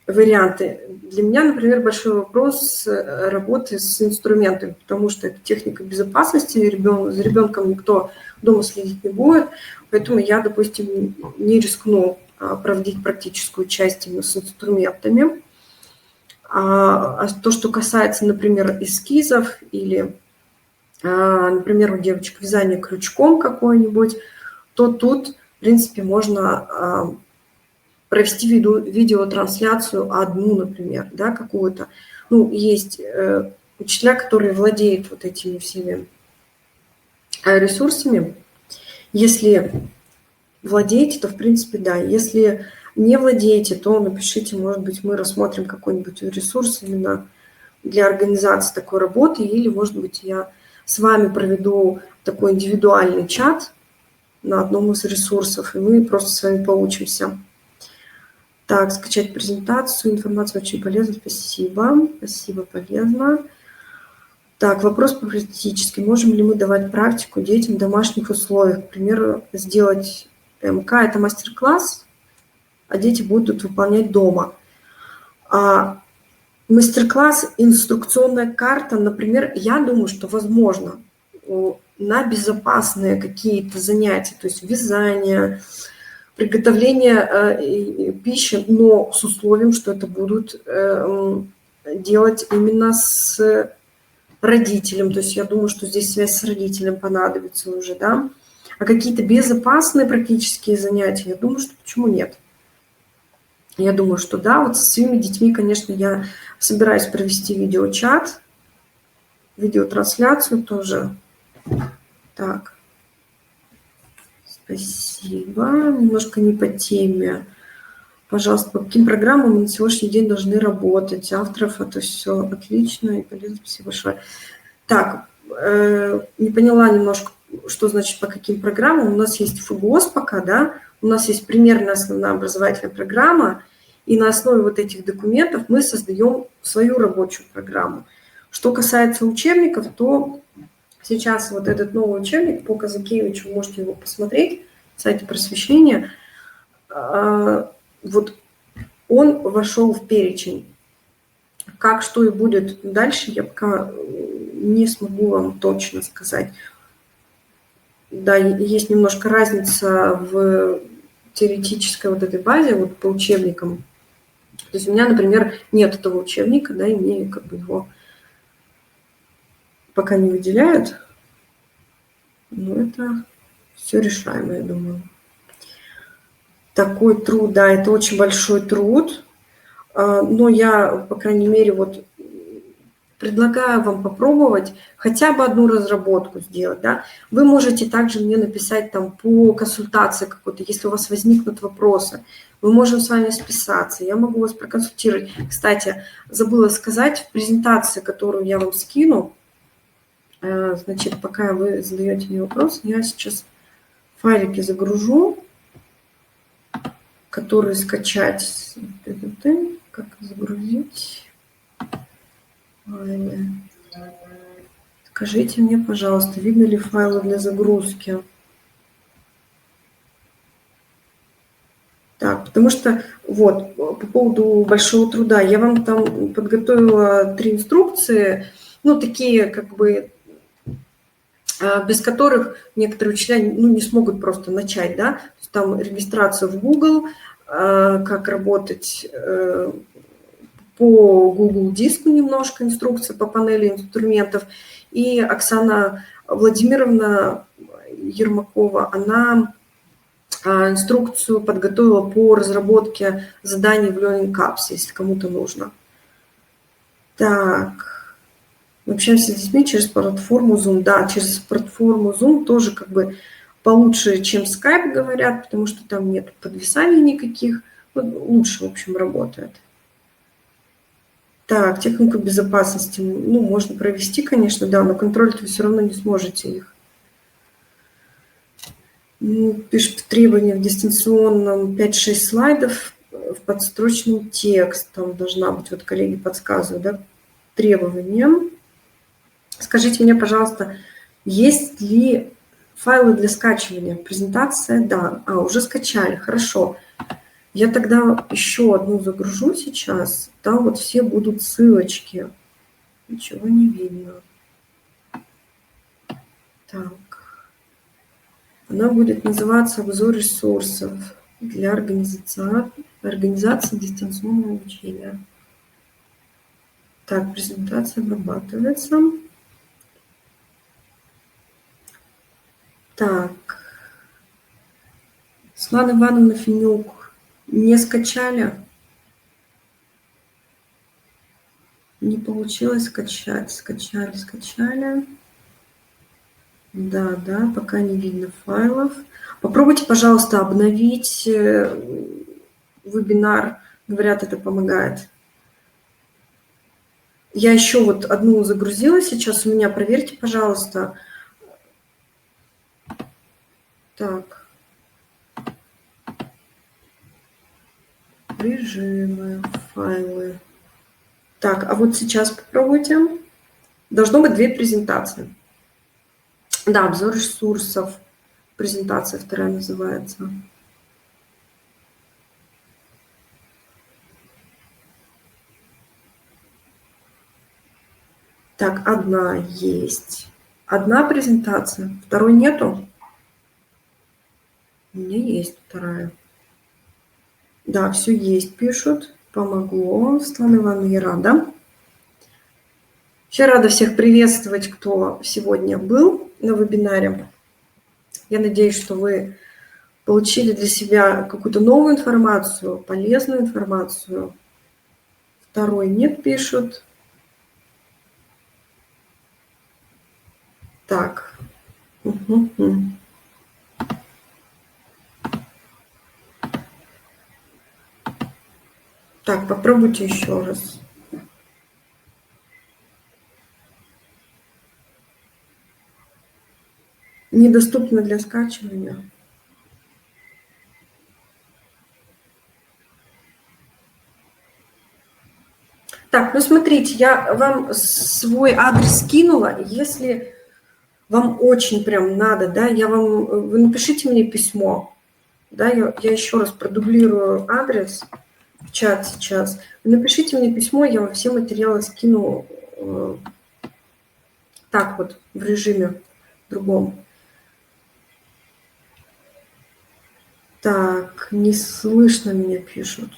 варианты? Для меня, например, большой вопрос работы с инструментами, потому что это техника безопасности, за ребенком никто дома следить не будет, поэтому я, допустим, не рискну проводить практическую часть именно с инструментами. А то, что касается, например, эскизов или, например, у девочек вязание крючком какой-нибудь, то тут, в принципе, можно провести видеотрансляцию одну, например, да, какую-то. Ну, есть учителя, которые владеют вот этими всеми ресурсами. Если владеете, то, в принципе, да. Если не владеете, то напишите, может быть, мы рассмотрим какой-нибудь ресурс именно для организации такой работы, или, может быть, я с вами проведу такой индивидуальный чат на одном из ресурсов, и мы просто с вами поучимся. Так, скачать презентацию, информация очень полезна, спасибо. Спасибо, полезно. Так, вопрос по-практически. Можем ли мы давать практику детям в домашних условиях? К примеру, сделать МК, это мастер-класс, а дети будут выполнять дома. Мастер-класс, инструкционная карта, например, я думаю, что возможно на безопасные какие-то занятия, то есть вязание, приготовление пищи, но с условием, что это будут делать именно с родителем. То есть я думаю, что здесь связь с родителем понадобится уже, да. А какие-то безопасные практические занятия, я думаю, что почему нет. Я думаю, что да, вот со своими детьми, конечно, я собираюсь провести видеочат, видеотрансляцию тоже. Так, спасибо. Немножко не по теме. Пожалуйста, по каким программам мы на сегодняшний день должны работать? Авторов это все отлично и полезно. Спасибо большое. Так, не поняла немножко, что значит по каким программам. У нас есть ФГОС пока, да, у нас есть примерная основная образовательная программа, и на основе вот этих документов мы создаем свою рабочую программу. Что касается учебников, то сейчас вот этот новый учебник по Казакевичу, вы можете его посмотреть на сайте просвещения, вот он вошел в перечень Как, что и будет дальше, я пока не смогу вам точно сказать. Да, есть немножко разница в теоретической вот этой базе, вот по учебникам. То есть у меня, например, нет этого учебника, да, и мне как бы его пока не выделяют. Но это все решаемо, я думаю. Такой труд, да, это очень большой труд. Но я, по крайней мере, вот предлагаю вам попробовать хотя бы одну разработку сделать, да. Вы можете также мне написать там по консультации какой-то, если у вас возникнут вопросы. Мы можем с вами списаться, я могу вас проконсультировать. Кстати, забыла сказать, в презентации, которую я вам скину, значит, пока вы задаете мне вопрос, я сейчас файлики загружу, которые скачать. Как загрузить файлы? Скажите мне, пожалуйста, видно ли файлы для загрузки? Так, потому что вот по поводу большого труда я вам там подготовила 3 инструкции, ну такие как бы без которых некоторые учителя не смогут просто начать, да, то есть там регистрация в Google, как работать по Google диску немножко инструкция по панели инструментов. И Оксана Владимировна Ермакова, она инструкцию подготовила по разработке заданий в Learning Cups, если кому-то нужно. Так, мы общаемся с детьми через платформу Zoom. Да, через платформу Zoom тоже как бы получше, чем Skype, говорят, потому что там нет подвисаний никаких. Лучше, в общем, работает. Так, технику безопасности, ну, можно провести, конечно, да, но контролить вы все равно не сможете их. Пишет требования в дистанционном 5-6 слайдов в подстрочном текст. Там должна быть, вот коллеги подсказывают, да, требования. Скажите мне, пожалуйста, есть ли файлы для скачивания? Презентация, да. Уже скачали, хорошо. Я тогда еще одну загружу сейчас. Там вот все будут ссылочки. Ничего не видно. Так. Она будет называться «Обзор ресурсов для организации дистанционного обучения». Так, презентация обрабатывается. Так. Светлана Ивановна Финюк. Не скачали? Не получилось скачать. Скачали. Да, пока не видно файлов. Попробуйте, пожалуйста, обновить вебинар. Говорят, это помогает. Я еще вот одну загрузила сейчас у меня. Проверьте, пожалуйста. Так. Режимы, файлы. Так, а вот сейчас попробуйте. Должно быть 2 презентации. Да, обзор ресурсов. Презентация вторая называется. Так, одна есть. Одна презентация, второй нету? У меня есть вторая. Да, все есть, пишут. Помогло. Светлана Ивановна, я рада. Я рада всех приветствовать, кто сегодня был на вебинаре. Я надеюсь, что вы получили для себя какую-то новую информацию, полезную информацию. Второй нет, пишут. Так. Так, попробуйте еще раз. Недоступно для скачивания. Так, ну смотрите, я вам свой адрес скинула. Если вам очень прям надо, да, вы напишите мне письмо. Да, я еще раз продублирую адрес. в чат сейчас. Напишите мне письмо, я вам все материалы скину так вот, в режиме другом. Так, не слышно меня пишут.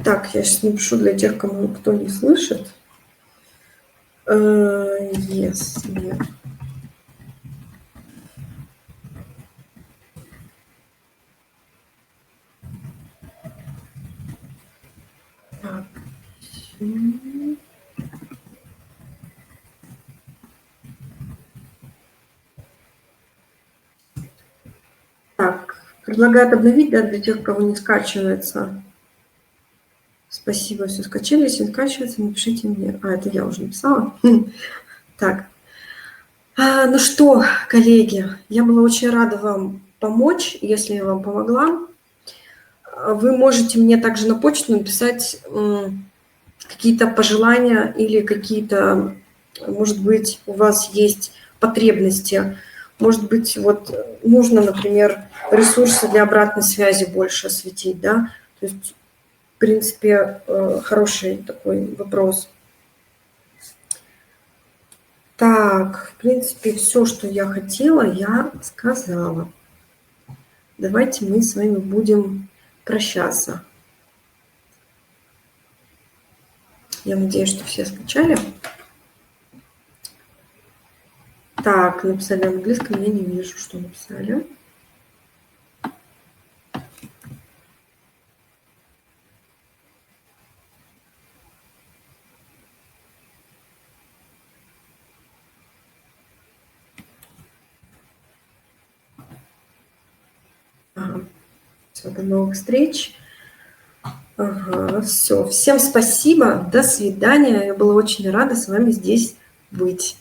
Так, я сейчас напишу для тех, кто не слышит. Если... Так. Так, предлагают обновить, да, для тех, кого не скачивается. Спасибо, все скачали. Если не скачивается, напишите мне. Это я уже написала. Так. Ну что, коллеги, я была очень рада вам помочь, если я вам помогла. Вы можете мне также на почту написать какие-то пожелания или какие-то, может быть, у вас есть потребности. Может быть, вот нужно, например, ресурсы для обратной связи больше осветить, да? То есть, в принципе, хороший такой вопрос. Так, в принципе, все, что я хотела, я сказала. Давайте мы с вами будем прощаться. Я надеюсь, что все скачали. Так, написали на английском, я не вижу, что написали. Ага. Все, до новых встреч. Ага, все. Всем спасибо. До свидания. Я была очень рада с вами здесь быть.